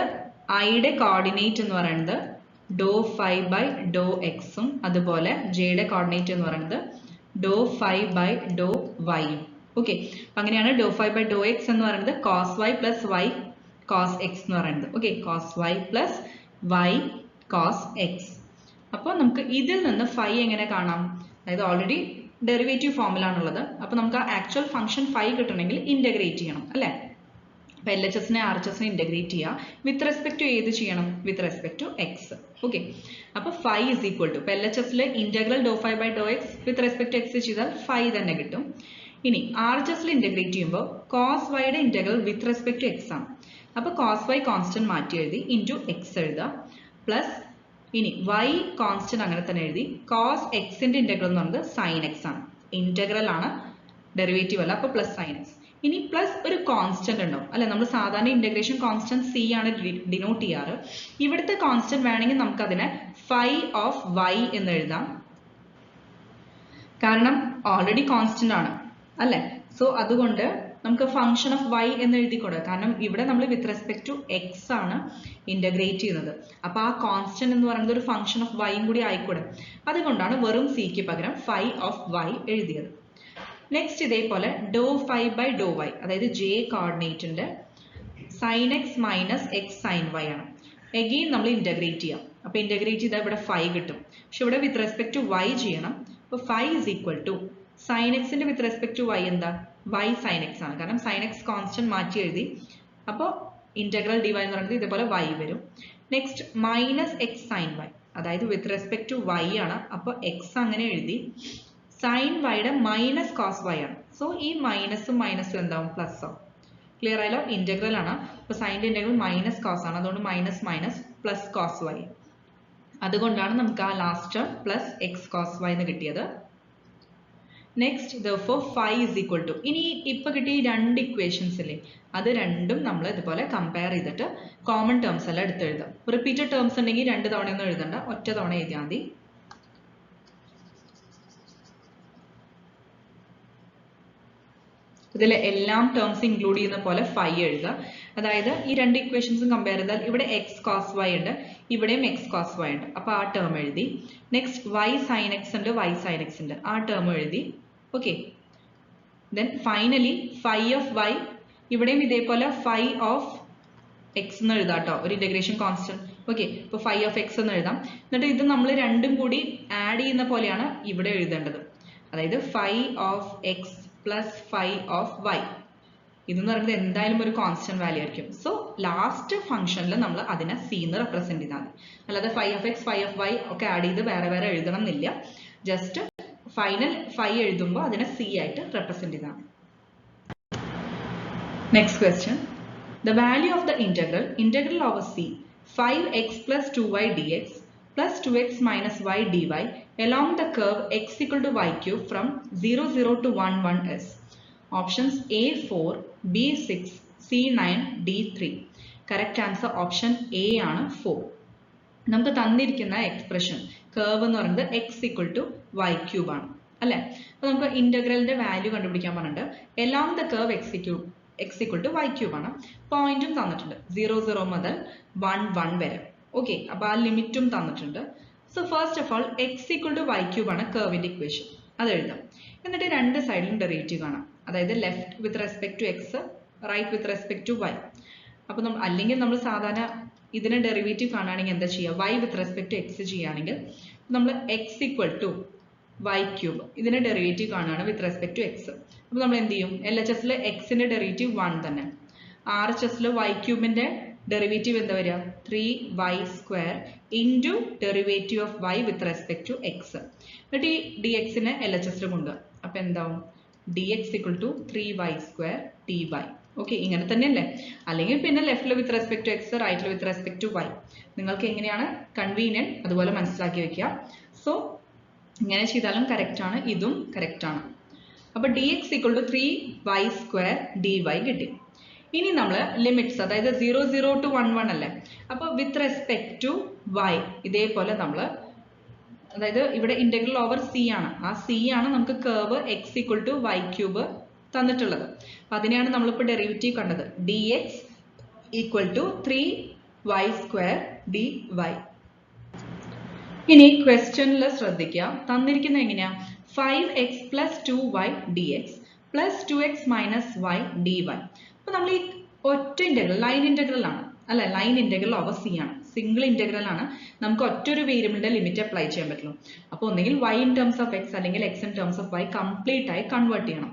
ഐയുടെ കോർഡിനേറ്റ് എന്ന് പറയുന്നത് ഡോ ഫൈ ബൈ ഡോ എക്സും അതുപോലെ ജെയുടെ കോർഡിനേറ്റ് എന്ന് പറയുന്നത് ഡോ ഫൈ ബൈ ഡോ വൈയും. ഓക്കെ, അങ്ങനെയാണ് doh phi by Dr x എന്ന് പറയുന്നത് cos Y plus Y cos x എന്ന് പറയുന്നത്. Okay, cos Y plus Y cos x. അപ്പോൾ നമുക്ക് ഇതിൽ നിന്ന് ഫൈ എങ്ങനെ കാണാം? അതായത് ഓൾറെഡി ഡെറിവേറ്റീവ് ഫോമിലാണുള്ളത്. അപ്പോൾ നമുക്ക് ആ ആക്ച്വൽ ഫംഗ്ഷൻ ഫൈ കിട്ടണമെങ്കിൽ ഇന്റഗ്രേറ്റ് ചെയ്യണം അല്ലേ? അപ്പോൾ LHSനെ RHSനെ ഇന്റഗ്രേറ്റ് ചെയ്യുക. വിത്ത് റെസ്പെക്ട് ടു ഏത് ചെയ്യണം? With respect to X. Okay, അപ്പോൾ ഫൈ ഇസ് ഈക്വൽ ടു, ഇപ്പോൾ LHSൽ ഇന്റഗ്രൽ ഡോ phi by Dr X with respect to X ചെയ്താൽ ഫൈ തന്നെ കിട്ടും. ഇനി RHSൽ ഇന്റഗ്രേറ്റ് ചെയ്യുമ്പോൾ കോസ് വൈയുടെ integral with respect to X ആണ്. അപ്പോൾ കോസ് വൈ കോൺസ്റ്റന്റ് മാറ്റി എഴുതി ഇൻറ്റു എക്സ് എഴുതുക പ്ലസ് ഇനി y കോൺസ്റ്റന്റ് അങ്ങനെ തന്നെ എഴുതി. കോസ് എക്സിന്റെ ഇന്റഗ്രൽ എന്ന് പറയുന്നത് സൈൻ എക്സ് ആണ്. ഇന്റഗ്രൽ ആണ്, ഡെറിവേറ്റീവ് അല്ല. അപ്പോൾ പ്ലസ് സൈൻ എക്സ്. ഇനി പ്ലസ് ഒരു കോൺസ്റ്റന്റ് ഉണ്ടാവും അല്ലെ? നമ്മൾ സാധാരണ ഇന്റഗ്രേഷൻ കോൺസ്റ്റന്റ് സി ആണ് ഡിനോട്ട് ചെയ്യാറ്. ഇവിടുത്തെ കോൺസ്റ്റന്റ് വേണമെങ്കിൽ നമുക്ക് അതിനെ ഫൈ ഓഫ് വൈ എന്ന് എഴുതാം, കാരണം ഓൾറെഡി കോൺസ്റ്റന്റ് ആണ് അല്ലെ? സോ അതുകൊണ്ട് നമുക്ക് ഫംഗ്ഷൻ ഓഫ് വൈ എന്ന് എഴുതിക്കൂടെ, കാരണം ഇവിടെ നമ്മൾ വിത്ത് റെസ്പെക്ട് ടു എക്സ് ആണ് ഇന്റഗ്രേറ്റ് ചെയ്യുന്നത്. അപ്പോൾ ആ കോൺസ്റ്റന്റ് എന്ന് പറയുന്നത് ഒരു ഫംഗ്ഷൻ ഓഫ് വൈയും കൂടി ആയിക്കൂടെ. അതുകൊണ്ടാണ് വെറും സിക്ക് പകരം ഫൈ ഓഫ് വൈ എഴുതിയത്. നെക്സ്റ്റ് ഇതേപോലെ ഡോ ഫൈ ബൈ ഡോ വൈ, അതായത് ജെ കോർഡിനേറ്റിന്റെ sine X minus X sine Y ആണ്. എഗെയിൻ നമ്മൾ ഇന്റഗ്രേറ്റ് ചെയ്യാം. അപ്പോൾ ഇന്റഗ്രേറ്റ് ചെയ്താൽ ഇവിടെ ഫൈ കിട്ടും. പക്ഷെ ഇവിടെ വിത്ത് റെസ്പെക്ട് ടു വൈ ചെയ്യണം. അപ്പോൾ phi is equal to sine എക്സിന്റെ വിത്ത് റെസ്പെക്ട് ടു വൈ എന്താ? വൈ സൈൻ എക്സ് ആണ്, കാരണം സൈൻ എക്സ് കോൺസ്റ്റന്റ് മാറ്റി എഴുതി. അപ്പോൾ ഇന്റഗ്രൽ ഡി വൈ എന്ന് പറയുന്നത് ഇതേപോലെ വൈ വരും. Next minus X sine y, അതായത് വിത്ത് റെസ്പെക്ട് ടു വൈ ആണ്. അപ്പോൾ എക്സ് അങ്ങനെ എഴുതി. സൈൻ വൈയുടെ മൈനസ് കോസ് വൈ ആണ്. സോ ഈ മൈനസും മൈനസും എന്താവും? പ്ലസ് ആവും. ക്ലിയർ ആയല്ലോ? ഇന്റഗ്രൽ ആണ്. അപ്പോൾ സൈൻ്റെ ഇന്റഗ്രൽ മൈനസ് കോസ് ആണ്, അതുകൊണ്ട് minus minus plus cos y. അതുകൊണ്ടാണ് നമുക്ക് ആ last term plus x cos y എന്ന് കിട്ടിയത്. Next therefore phi is equal to, ഇനി ഇപ്പൊ കിട്ടിയ രണ്ട് ഇക്വേഷൻസ് ഇല്ലേ, അത് രണ്ടും നമ്മൾ ഇതുപോലെ കമ്പയർ ചെയ്തിട്ട് കോമൺ ടേംസ് എല്ലാം എടുത്ത് എഴുതാം. റിപ്പീറ്റഡ് ടേംസ് ഉണ്ടെങ്കിൽ രണ്ട് തവണ ഒന്നും എഴുതണ്ട, ഒറ്റ തവണ എഴുതിയാൽ മതി. ഇതിൽ എല്ലാം ടേംസ് ഇൻക്ലൂഡ് ചെയ്യുന്ന പോലെ phi എഴുതുക. അതായത് ഈ രണ്ട് ഇക്വേഷൻസും കമ്പയർ ചെയ്താൽ ഇവിടെ എക്സ് കോസ് വൈ ഉണ്ട്, ഇവിടെയും എക്സ് കോസ് വൈ ഉണ്ട്, അപ്പോൾ ആ ടേം എഴുതി. നെക്സ്റ്റ് വൈ സൈൻ എക്സ് ഉണ്ട്, വൈ സൈൻ എക്സ് ഉണ്ട്, ആ ടേം എഴുതി. Okay, then finally phi of y, ഇവിടെയും ഇതേപോലെ phi ഓഫ് എക്സ് എന്ന് എഴുതാം കേട്ടോ, ഒരു ഇന്റഗ്രേഷൻ കോൺസ്റ്റന്റ്. ഓക്കെ, ഇപ്പോൾ phi ഓഫ് എക്സ് എന്ന് എഴുതാം. എന്നിട്ട് ഇത് നമ്മൾ രണ്ടും കൂടി ആഡ് ചെയ്യുന്ന പോലെയാണ് ഇവിടെ എഴുതേണ്ടത്. അതായത് phi of X plus phi of y, ഇതെന്ന് പറയുന്നത് എന്തായാലും ഒരു കോൺസ്റ്റന്റ് വാല്യൂ ആയിരിക്കും. സോ ലാസ്റ്റ് ഫംഗ്ഷനിൽ നമ്മൾ അതിനെ c എന്ന് റെപ്രസെന്റ് ചെയ്താൽ മതി. അല്ലാതെ phi of X phi of y ഒക്കെ ആഡ് ചെയ്ത് വേറെ വേറെ എഴുതണം എന്നില്ല. ജസ്റ്റ് ഫൈനൽ phi എഴുതുമ്പോൾ അതിനെ c ആയിട്ട് റെപ്രസെന്റ് ചെയ്താൽ മതി. Next question, the value of the integral over c 5x plus 2y dx plus 2x minus y dy along the curve x equal to y cube from 0 0 to 1 1 is. Options A 4, B 6, C 9, D 3. Correct answer option A ആണ് 4. നമുക്ക് തന്നിരിക്കുന്ന expression curve എന്ന് പറയുന്നത് x equal to y cube ആണ് അല്ലേ. അപ്പോൾ നമുക്ക് ഇന്റഗ്രലിന്റെ വാല്യൂ കണ്ടുപിടിക്കാൻ പറഞ്ഞിട്ടുണ്ട്. Along the curve x equal to y cube ആണ്. പോയിന്റും തന്നിട്ടുണ്ട് 0 0 മുതൽ 1 1 വരെ. ഓക്കെ, അപ്പോൾ ആ ലിമിറ്റും തന്നിട്ടുണ്ട്. So first of all x equal to y cube ആണ് കർവിന്റെ ഇക്വേഷൻ, അത് എഴുതാം. എന്നിട്ട് രണ്ട് സൈഡിലും ഡെറിവേറ്റീവ് കാണാം, അതായത് left with respect to x, right with respect to y. അപ്പോൾ നമ്മൾ അല്ലെങ്കിൽ നമ്മൾ സാധാരണ ഇതിന് ഡെറിവേറ്റീവ് കാണുകയാണെങ്കിൽ എന്താ ചെയ്യുക, y with respect to x ചെയ്യുകയാണെങ്കിൽ നമ്മൾ x equal to y cube ഇതിന്റെ ഡെറിവേറ്റീവ് കാണുകയാണ് വിത്ത് റെസ്പെക്ട് ടു എക്സ്. അപ്പോൾ നമ്മൾ എന്ത് ചെയ്യും, LHSൽ എക്സിന്റെ ഡെറിവേറ്റീവ് 1 തന്നെ, RHSൽ y ക്യൂബിന്റെ ഡെറിവേറ്റീവ് എന്താ വരിക 3y square into derivative of y with respect to x. എന്നിട്ട് ഈ dxനെ LHSൽ കൊണ്ടുപോകുക. അപ്പോൾ എന്താവും, dx equal to 3y square dy. Okay, ഇങ്ങനെ തന്നെയല്ലേ. അല്ലെങ്കിൽ പിന്നെ ലെഫ്റ്റിൽ വിത്ത് റെസ്പെക്ട് ടു എക്സ്, റൈറ്റിൽ വിത്ത് റെസ്പെക്ട് ടു വൈ, നിങ്ങൾക്ക് എങ്ങനെയാണ് കൺവീനിയൻറ്റ് അതുപോലെ മനസ്സിലാക്കി വെക്കുക. സോ ഇങ്ങനെ ചെയ്താലും കറക്റ്റ് ആണ്, ഇതും കറക്റ്റ് ആണ്. അപ്പോൾ dx equal to 3y square dy കിട്ടി. ഇനി നമ്മൾ ലിമിറ്റ്സ്, അതായത് 0 0 to 1 1 അല്ലേ, അപ്പോൾ വിത്ത് റെസ്പെക്ട് ടു y ഇതേപോലെ നമ്മൾ, അതായത് ഇവിടെ ഇന്റഗ്രൽ ഓവർ c ആണ്, ആ c ആണ് നമുക്ക് curve x equal to y cube തന്നിട്ടുള്ളത്. അപ്പം അതിനെയാണ് നമ്മളിപ്പോൾ ഡെറിവേറ്റീവ് കണ്ടത്, dx equal to 3y square dy. ഇനി ക്വസ്റ്റ്യനിൽ ശ്രദ്ധിക്കുക, തന്നിരിക്കുന്നത് എങ്ങനെയാ, 5x plus 2y dx plus 2x minus y dy. അപ്പോൾ നമ്മൾ ഈ ഒറ്റ ഇന്റഗ്രൽ ലൈൻ ഇന്റഗ്രൽ ആണ് അല്ലെ, ലൈൻ ഇന്റഗ്രൽ ഓവർ c ആണ്, സിംഗിൾ ഇന്റഗ്രൽ ആണ്, നമുക്ക് ഒറ്റൊരു വേരിയബിളിന്റെ ലിമിറ്റ് അപ്ലൈ ചെയ്യാൻ പറ്റുള്ളൂ. അപ്പോൾ ഒന്നെങ്കിൽ y in terms of x അല്ലെങ്കിൽ x in terms of y complete ആയി കൺവേർട്ട് ചെയ്യണം.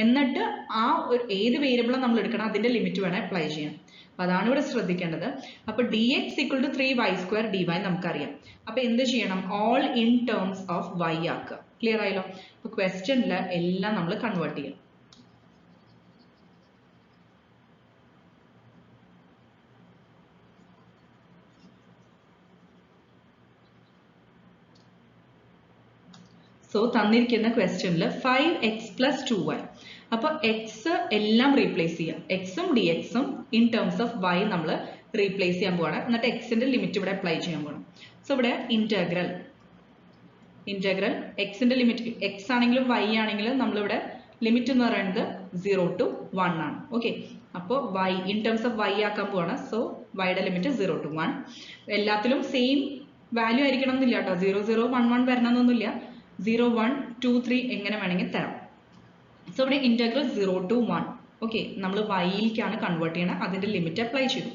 എന്നിട്ട് ആ ഒരു ഏത് വേരിയബിളാണ് നമ്മൾ എടുക്കണം അതിന്റെ ലിമിറ്റ് വേണം അപ്ലൈ ചെയ്യാൻ. അപ്പോൾ അതാണ് ഇവിടെ ശ്രദ്ധിക്കേണ്ടത്. അപ്പോൾ dx equal to 3y square dy നമുക്കറിയാം. അപ്പോൾ എന്ത് ചെയ്യണം, all in terms of y ആക്കുക. ക്ലിയർ ആയല്ലോ. അപ്പോൾ ക്വസ്റ്റ്യനിൽ എല്ലാം നമ്മൾ കൺവേർട്ട് ചെയ്യണം. സോ തന്നിരിക്കുന്ന ക്വസ്റ്റ്യനിൽ 5x plus 2y, അപ്പോൾ എക്സ് എല്ലാം റീപ്ലേസ് ചെയ്യാം, എക്സും ഡി എക്സും ഇൻ ടേംസ് ഓഫ് y നമ്മൾ റീപ്ലേസ് ചെയ്യാൻ പോവാണ്. എന്നിട്ട് എക്സിന്റെ ലിമിറ്റ് ഇവിടെ അപ്ലൈ ചെയ്യാൻ പോകണം. സോ ഇവിടെ ഇന്റഗ്രൽ എക്സിന്റെ ലിമിറ്റ്, എക്സ് ആണെങ്കിലും y ആണെങ്കിലും നമ്മളിവിടെ ലിമിറ്റ് എന്ന് പറയുന്നത് 0 to 1 ആണ്. ഓക്കെ, അപ്പോൾ y in terms of y ആക്കാൻ പോവാണ്. സോ yയുടെ ലിമിറ്റ് 0 to 1. എല്ലാത്തിലും സെയിം വാല്യൂ ആയിരിക്കണം എന്നില്ല കേട്ടോ, 0 0 1 1 വരണമെന്നൊന്നുമില്ല, 0 1 2 3 എങ്ങനെ വേണമെങ്കിൽ തരാം. സോ ഇവിടെ ഇന്റഗ്രൽ 0 to 1. ഓക്കെ, നമ്മൾ വൈയിലേക്കാണ് കൺവേർട്ട് ചെയ്യണം, അതിന്റെ ലിമിറ്റ് അപ്ലൈ ചെയ്തു.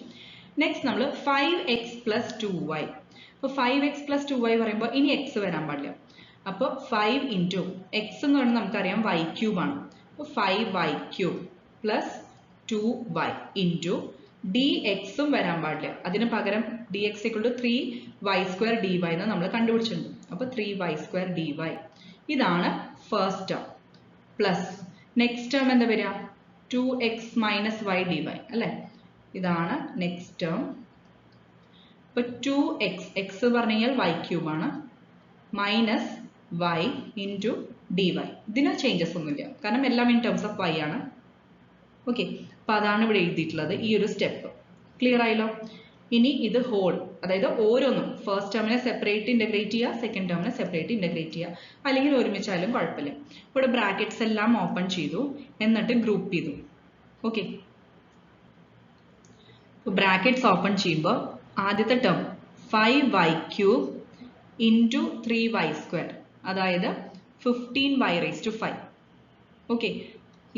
നെക്സ്റ്റ് നമ്മൾ 5x plus 2y. അപ്പോൾ 5x plus 2y പറയുമ്പോൾ ഇനി x വരാൻ പാടില്ല. അപ്പോൾ 5 into x എന്ന് പറയുന്നത് നമുക്കറിയാം y ക്യൂബ് ആണ്. അപ്പോൾ 5y cube plus 2y into dxും വരാൻ പാടില്ല, അതിന് പകരം dx equal to 3y square dy എന്ന് നമ്മൾ കണ്ടുപിടിച്ചിട്ടുണ്ട്. അപ്പോൾ 3y square dy ഇതാണ് first term. Plus next term എന്താ വരിക, 2x minus y dy അല്ലേ? ഇതാണ് നെക്സ്റ്റ് ടേം. അപ്പോൾ 2x x പറഞ്ഞു കഴിഞ്ഞാൽ y ക്യൂബ് ആണ് മൈനസ് y ഇൻറ്റു dy. ഇതിന് ചേഞ്ചസ് ഒന്നുമില്ല കാരണം എല്ലാം ഇൻ ടേംസ് ഓഫ് y ആണ്. ഓക്കെ, അപ്പോൾ അതാണ് ഇവിടെ എഴുതിയിട്ടുള്ളത് ഈ ഒരു സ്റ്റെപ്പ്. ക്ലിയർ ആയല്ലോ? ഇനി ഇത് ഹോൾ, അതായത് ഓരോന്നും ഫസ്റ്റ് ടേമിനെ സെപ്പറേറ്റ് ഇൻ്റഗ്രേറ്റ് ചെയ്യുക, സെക്കൻഡ് ടേമിനെ സെപ്പറേറ്റ് ഇൻ്റഗ്രേറ്റ് ചെയ്യുക, അല്ലെങ്കിൽ ഒരുമിച്ചായാലും കുഴപ്പമില്ല. ഇവിടെ ബ്രാക്കറ്റ്സ് എല്ലാം ഓപ്പൺ ചെയ്തു, എന്നിട്ട് ഗ്രൂപ്പ് ചെയ്തു. ഓക്കെ, ബ്രാക്കറ്റ്സ് ഓപ്പൺ ചെയ്യുമ്പോൾ ആദ്യത്തെ ടേം 5y³ ഇൻറ്റു 3y², അതായത് 15y⁵5. ഓക്കെ,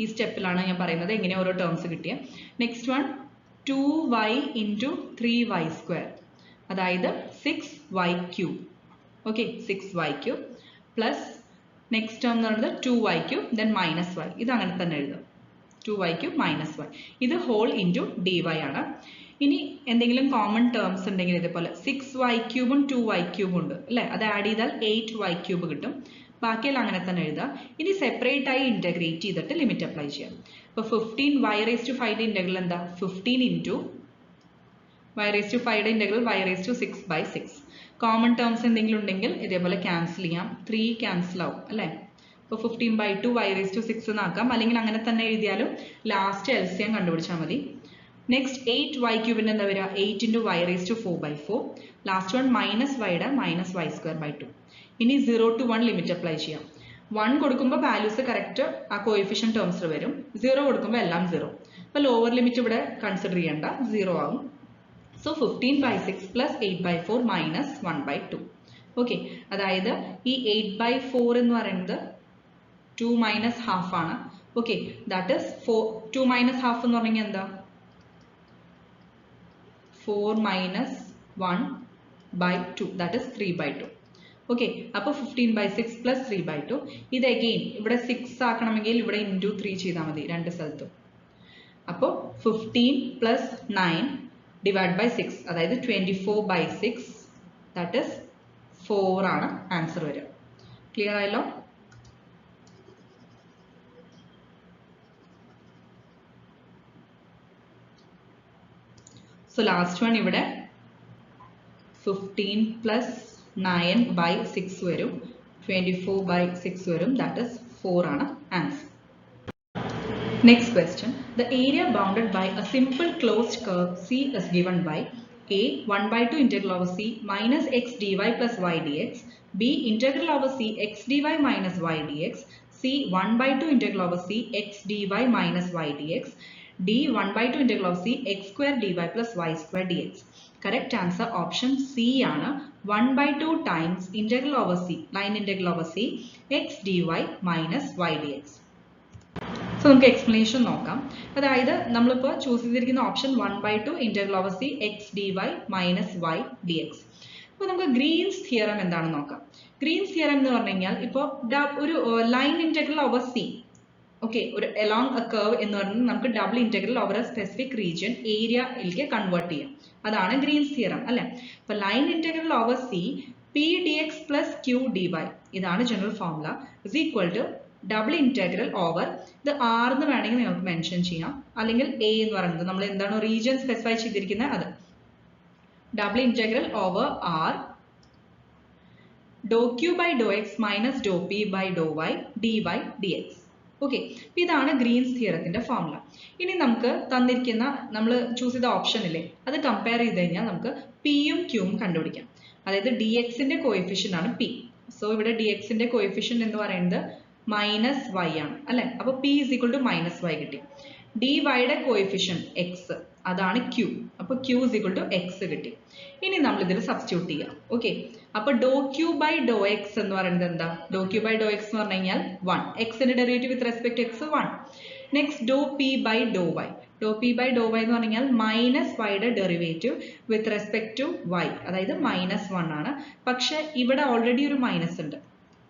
ഈ സ്റ്റെപ്പിലാണ് ഞാൻ പറയുന്നത് എങ്ങനെ ഓരോ ടേംസ് കിട്ടിയ. Next one 2y into 3y², അതായത് 6y³. Okay, 6y³ plus next term എന്ന് പറയുന്നത് 2y³ ദെൻ മൈനസ് y. ഇത് അങ്ങനെ തന്നെ എഴുതും, 2y³ മൈനസ് y. ഇത് ഹോൾ ഇൻറ്റു dy ആണ്. ഇനി എന്തെങ്കിലും കോമൺ ടേംസ് ഉണ്ടെങ്കിൽ ഇതേപോലെ 6y³ ഉം 2y³ ഉണ്ട് അല്ലേ, അത് ആഡ് ചെയ്താൽ 8y³ കിട്ടും. ബാക്കിയെല്ലാം അങ്ങനെ തന്നെ എഴുതാം. ഇനി സെപ്പറേറ്റ് ആയി ഇന്റഗ്രേറ്റ് ചെയ്തിട്ട് ലിമിറ്റ് അപ്ലൈ ചെയ്യാം. അപ്പോൾ 15y⁵ ഇന്റഗ്രൽ എന്താ? 15 into y⁵ integral y⁶/6. Common terms എന്തെങ്കിലും ഉണ്ടെങ്കിൽ ഇതേപോലെ ക്യാൻസൽ ചെയ്യാം, 3 ക്യാൻസൽ ആവും അല്ലേ. അപ്പോൾ 15/2 y⁶ എന്നാക്കാം, അല്ലെങ്കിൽ അങ്ങനെ തന്നെ എഴുതിയാലും ലാസ്റ്റ് LCM കണ്ടുപിടിച്ചാൽ മതി. നെക്സ്റ്റ് 8y³ എന്താ വരിക? 8 into y⁴/4. Last one minus വൈയുടെ -y²/2. ഇനി 0 to 1 ലിമിറ്റ് അപ്ലൈ ചെയ്യാം. 1 കൊടുക്കുമ്പോൾ വാല്യൂസ് കറക്റ്റ് ആ കോഎഫിഷ്യന്റ് ടേംസിൽ വരും, 0 കൊടുക്കുമ്പോൾ എല്ലാം 0. അപ്പോൾ ലോവർ ലിമിറ്റ് ഇവിടെ കൺസിഡർ ചെയ്യേണ്ട, 0 ആവും. So 15/6 plus 8/4 minus 1/2. ഓക്കെ, അതായത് ഈ 8/4 എന്ന് പറയുന്നത് 2 മൈനസ് ഹാഫ് ആണ്. Okay, that is 2 minus half എന്ന് പറഞ്ഞാൽ എന്താ? 4 മൈനസ് 1/2, ദാറ്റ് ഇസ് 3/2. ഓക്കെ, അപ്പോൾ 15/6 പ്ലസ് 3/2. ഇത് അഗെയിൻ ഇവിടെ 6 ആക്കണമെങ്കിൽ ഇവിടെ ഇൻറ്റു 3 ചെയ്താൽ മതി രണ്ട് സ്ഥലത്തും. അപ്പോൾ 15 പ്ലസ് 9 ഡിവൈഡ് ബൈ 6, അതായത് 24/6, ദാറ്റ് ഇസ് 4 ആണ് ആൻസർ വരിക. ക്ലിയർ ആയല്ലോ? സോ ലാസ്റ്റ് വൺ ഇവിടെ 15 പ്ലസ് 9/6 വരും, 24/6 വരും, ദാറ്റ് ഇസ് 4 ആണ് answer. Next question. The area bounded by a simple closed curve C is given by A 1/2 integral over C minus x dy plus y dx, B integral over C x dy minus y dx, C 1/2 integral over C x dy minus y dx, D 1/2 integral over C x square dy plus y square dx. Correct answer option C ആണ്, 1/2 times integral over C, line integral over C x dy minus y dx. So നമുക്ക് explanation നോക്കാം. അതായത് നമ്മളിപ്പോൾ choose ചെയ്തിരിക്കുന്ന option 1/2 integral over C x dy minus y dx. അപ്പോൾ നമുക്ക് Green's theorem എന്താണെന്ന് നോക്കാം. ഗ്രീൻസ് തിയറം എന്ന് പറഞ്ഞു കഴിഞ്ഞാൽ ഇപ്പോൾ ഒരു line integral over C, okay, ഒരു along a curve എന്ന് പറയുന്നത് നമുക്ക് double integral over A specific region ഏരിയയിലേക്ക് കൺവേർട്ട് ചെയ്യാം. അതാണ് ഗ്രീൻസ് തിയറം അല്ലേ. അപ്പോൾ line integral over C p dx plus q dy, ഇതാണ് general formula, is equal to double integral over ഇത് R എന്ന് വേണമെങ്കിൽ നിങ്ങൾക്ക് മെൻഷൻ ചെയ്യാം, അല്ലെങ്കിൽ A എന്ന് പറയുന്നത് നമ്മൾ എന്താണ് റീജിയൻ സ്പെസിഫൈ ചെയ്തിരിക്കുന്നത് അത്, double integral over R doh q by Dr X minus doh p by Dr y dy dx. Okay, ഇതാണ് ഗ്രീൻസ് തിയറത്തിന്റെ ഫോർമുല. ഇനി നമുക്ക് തന്നിരിക്കുന്ന നമ്മൾ ചൂസ് ചെയ്ത ഓപ്ഷൻ ഇല്ലേ, അത് കമ്പയർ ചെയ്ത് കഴിഞ്ഞാൽ നമുക്ക് പിയും ക്യൂവും കണ്ടുപിടിക്കാം. അതായത് ഡി എക്സിന്റെ കോഎഫിഷ്യന്റ് ആണ് പി. സോ ഇവിടെ ഡി എക്സിന്റെ കോഎഫിഷ്യന്റ് എന്ന് പറയുന്നത് മൈനസ് വൈ ആണ് അല്ലെ. അപ്പൊ p is equal to minus y കിട്ടി. ഡി വൈയുടെ കോഎഫിഷ്യന്റ് എക്സ്, അതാണ് ക്യൂ. അപ്പൊ q is equal to x കിട്ടി. ഇനി നമ്മൾ ഇതിൽ സബ്സ്റ്റിറ്റ്യൂട്ട് ചെയ്യാം. ഓക്കെ, അപ്പൊ doh Q by Dr x എന്ന് പറയുന്നത് എന്താ? Doh Q by Dr x എന്ന് പറഞ്ഞു കഴിഞ്ഞാൽ 1, എക്സിന്റെ derivative with respect x 1. Next doh P by Dr Y, ഡോ പി ബൈ ഡോ വൈ എന്ന് പറഞ്ഞു കഴിഞ്ഞാൽ മൈനസ് വൈയുടെ derivative with respect to Y, അതായത് -1 ആണ്. പക്ഷെ ഇവിടെ ഓൾറെഡി ഒരു മൈനസ് ഉണ്ട്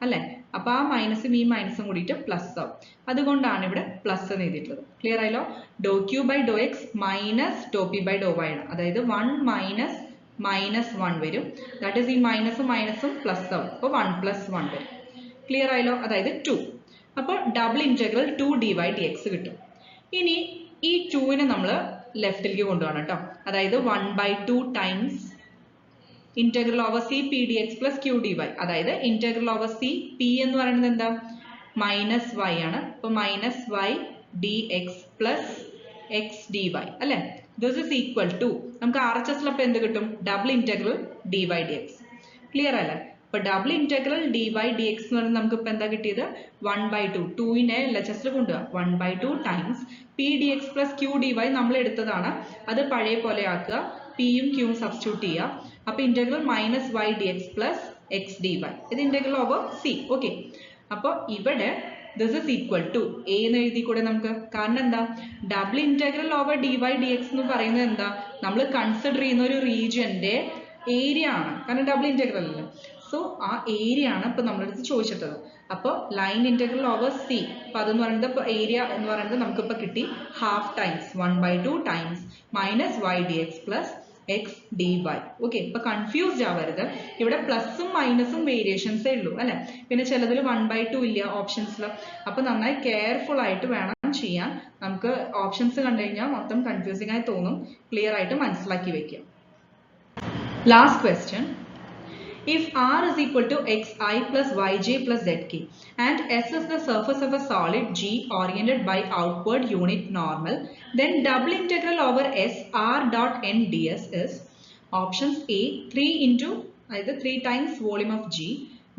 അല്ലെ. അപ്പൊ ആ മൈനസും ഈ മൈനസും കൂടിയിട്ട് പ്ലസ് ആവും, അതുകൊണ്ടാണ് ഇവിടെ പ്ലസ് എന്ന് എഴുതിയിട്ടുള്ളത്. ക്ലിയർ ആയല്ലോ? ഡോ Q by Dr X minus ഡോ പി ബൈ ഡോ വൈ ആണ്, അതായത് 1 മൈനസ് -1 വരും. ദാറ്റ് ഈസ് ഈ മൈനസും മൈനസും പ്ലസ് ആവും, അപ്പോൾ 1 + 1 വരും. ക്ലിയർ ആയല്ലോ? അതായത് 2. അപ്പോൾ ഡബിൾ ഇന്റഗ്രൽ 2 dy dx കിട്ടും. ഇനി ഈ 2നെ നമ്മൾ ലെഫ്റ്റിലേക്ക് കൊണ്ടുപോകണം കേട്ടോ. അതായത് 1/2 times integral over c p d x plus q d y. അതായത് ഇന്റഗ്രൽ ഓവർ സി പി എന്ന് പറയുന്നത് എന്താ, മൈനസ് വൈ ആണ്. അപ്പൊ minus y d x plus x d y അല്ലെ. ദിസ് ഇസ് ഈക്വൽ ടു നമുക്ക് ആർ എച്ച് എസിൽ അപ്പൊ എന്ത് കിട്ടും, double integral d y d x. Clear അല്ലേ? അപ്പൊ double integral d y d x എന്ന് പറയുന്നത് നമുക്ക് ഇപ്പൊ എന്താ കിട്ടിയത്, 1/2 2നെ എൽ എച്ച് എസിൽ കൊണ്ടുപോകാം. 1/2 times p d x plus q d y നമ്മൾ എടുത്തതാണ്, അത് പഴയ പോലെ ആക്കുക, പിയും ക്യൂവും സബ്സ്റ്റിറ്റ്യൂട്ട് ചെയ്യുക. അപ്പൊ integral minus y d x plus x d y, ഇത് ഇന്റഗ്രൽ ഓവർ സി. ഓക്കെ, അപ്പൊ ഇവിടെ this is equal to A എന്ന് എഴുതി കൂടെ നമുക്ക്. കാരണം എന്താ, double integral over d y d x എന്ന് പറയുന്നത് എന്താ, നമ്മൾ കൺസിഡർ ചെയ്യുന്ന ഒരു റീജിയന്റെ ഏരിയ ആണ്. കാരണം ഡബിൾ ഇന്റഗ്രൽ അല്ലേ. സോ ആ ഏരിയ ആണ് ഇപ്പൊ നമ്മളടുത്ത് ചോദിച്ചിട്ടത്. അപ്പോൾ ലൈൻ ഇന്റഗ്രൽ ഓവർ സി, അപ്പൊ അതെന്ന് പറയുന്നത് ഇപ്പൊ ഏരിയ എന്ന് പറയുന്നത് നമുക്കിപ്പോ കിട്ടി half times 1/2 times minus y d x plus x d y. Okay, ഇപ്പൊ കൺഫ്യൂസ്ഡ് ആവരുത്, ഇവിടെ പ്ലസും മൈനസും വേരിയേഷൻസേ ഉള്ളൂ അല്ലെ. പിന്നെ ചിലതിൽ 1/2 ഇല്ല ഓപ്ഷൻസിൽ. അപ്പൊ നന്നായി കെയർഫുൾ ആയിട്ട് വേണം ചെയ്യാൻ. നമുക്ക് ഓപ്ഷൻസ് കണ്ടു കഴിഞ്ഞാൽ മൊത്തം കൺഫ്യൂസിംഗ് ആയി തോന്നും. ക്ലിയർ ആയിട്ട് മനസ്സിലാക്കി വെക്കുക. Last question. If R is equal to xi plus yj plus zk and S is the surface of a solid G oriented by outward unit normal, then double integral over S R dot n ds is options A 3 into either 3 times volume of G,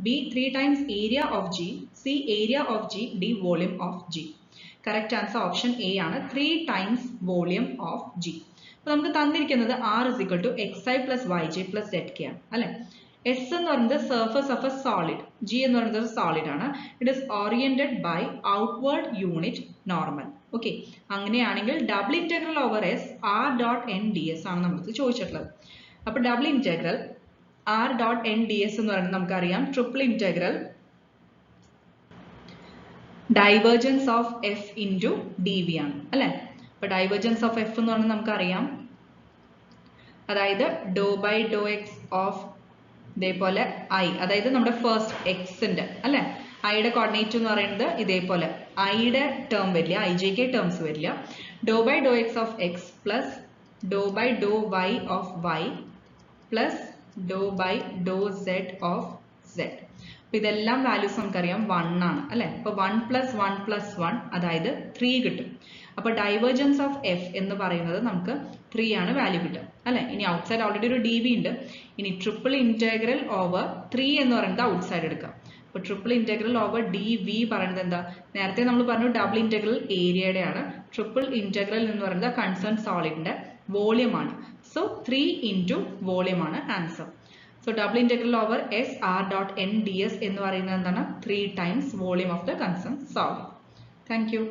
B 3 times area of G, C area of G, D volume of G. Correct answer option A ആണ്, 3 times volume of G. അപ്പോൾ നമുക്ക് തന്നിരിക്കുന്നത് R is equal to xi plus yj plus zk ആണ് അല്ലെ. S എന്ന് പറയുന്നത് surface of a solid, G എന്ന് പറയുന്നത് ഒരു സോളിഡ് ആണ്. It is oriented by outward unit normal. Okay, അങ്ങനെയാണെങ്കിൽ double integral over S R dot N D S ആണ് നമുക്ക് ചോദിച്ചിട്ടുള്ളത്. അപ്പൊ double integral R dot N D S എന്ന് പറയുന്നത് നമുക്കറിയാം triple integral divergence of F into D V ആണ് അല്ലെ. അപ്പൊ ഡൈവേർജൻസ് ഓഫ് എഫ് എന്ന് പറയുന്നത് നമുക്കറിയാം, അതായത് ഡോ ബൈ ഡോ എക്സ് ഓഫ് ഇതേപോലെ ഐ, അതായത് നമ്മുടെ ഫസ്റ്റ് എക്സിന്റെ അല്ലെ, ഐയുടെ കോർഡിനേറ്റ് എന്ന് പറയുന്നത് ഇതേപോലെ ഐയുടെ ടേം വരില്ല, ഐ ജെ കെ ടേംസ് വരില്ല. Doe by Dr X of X plus doe by Dr Y of Y plus doe by doe Z of Z. അപ്പൊ ഇതെല്ലാം വാല്യൂസ് നമുക്കറിയാം 1 ആണ് അല്ലെ. അപ്പൊ 1 + 1 + 1 അതായത് 3 കിട്ടും. അപ്പൊ ഡൈവേർജൻസ് ഓഫ് എഫ് എന്ന് പറയുന്നത് നമുക്ക് 3 ആണ് വാല്യൂ കിട്ടുക അല്ലെ. ഇനി ഔട്ട്സൈഡ് ഓൾറെഡി ഒരു ഡി വി ഉണ്ട്. ഇനി ട്രിപ്പിൾ ഇന്റഗ്രൽ ഓവർ 3 എന്ന് പറയുന്നത് ഔട്ട്സൈഡ് എടുക്കാം. അപ്പൊ triple integral over d v പറയുന്നത് എന്താ, നേരത്തെ നമ്മൾ പറഞ്ഞു ഡബിൾ ഇന്റഗ്രൽ ഏരിയയുടെ ആണ്. ട്രിപ്പിൾ ഇന്റഗ്രൽ എന്ന് പറയുന്നത് കൺസേൺ സോളിഡിന്റെ വോളിയം ആണ്. സോ 3 ഇൻറ്റു വോളിയം ആണ് answer. So double integral over S R dot N D S എന്ന് പറയുന്നത് എന്താണ്, 3 times volume of the concern solid. Thank U.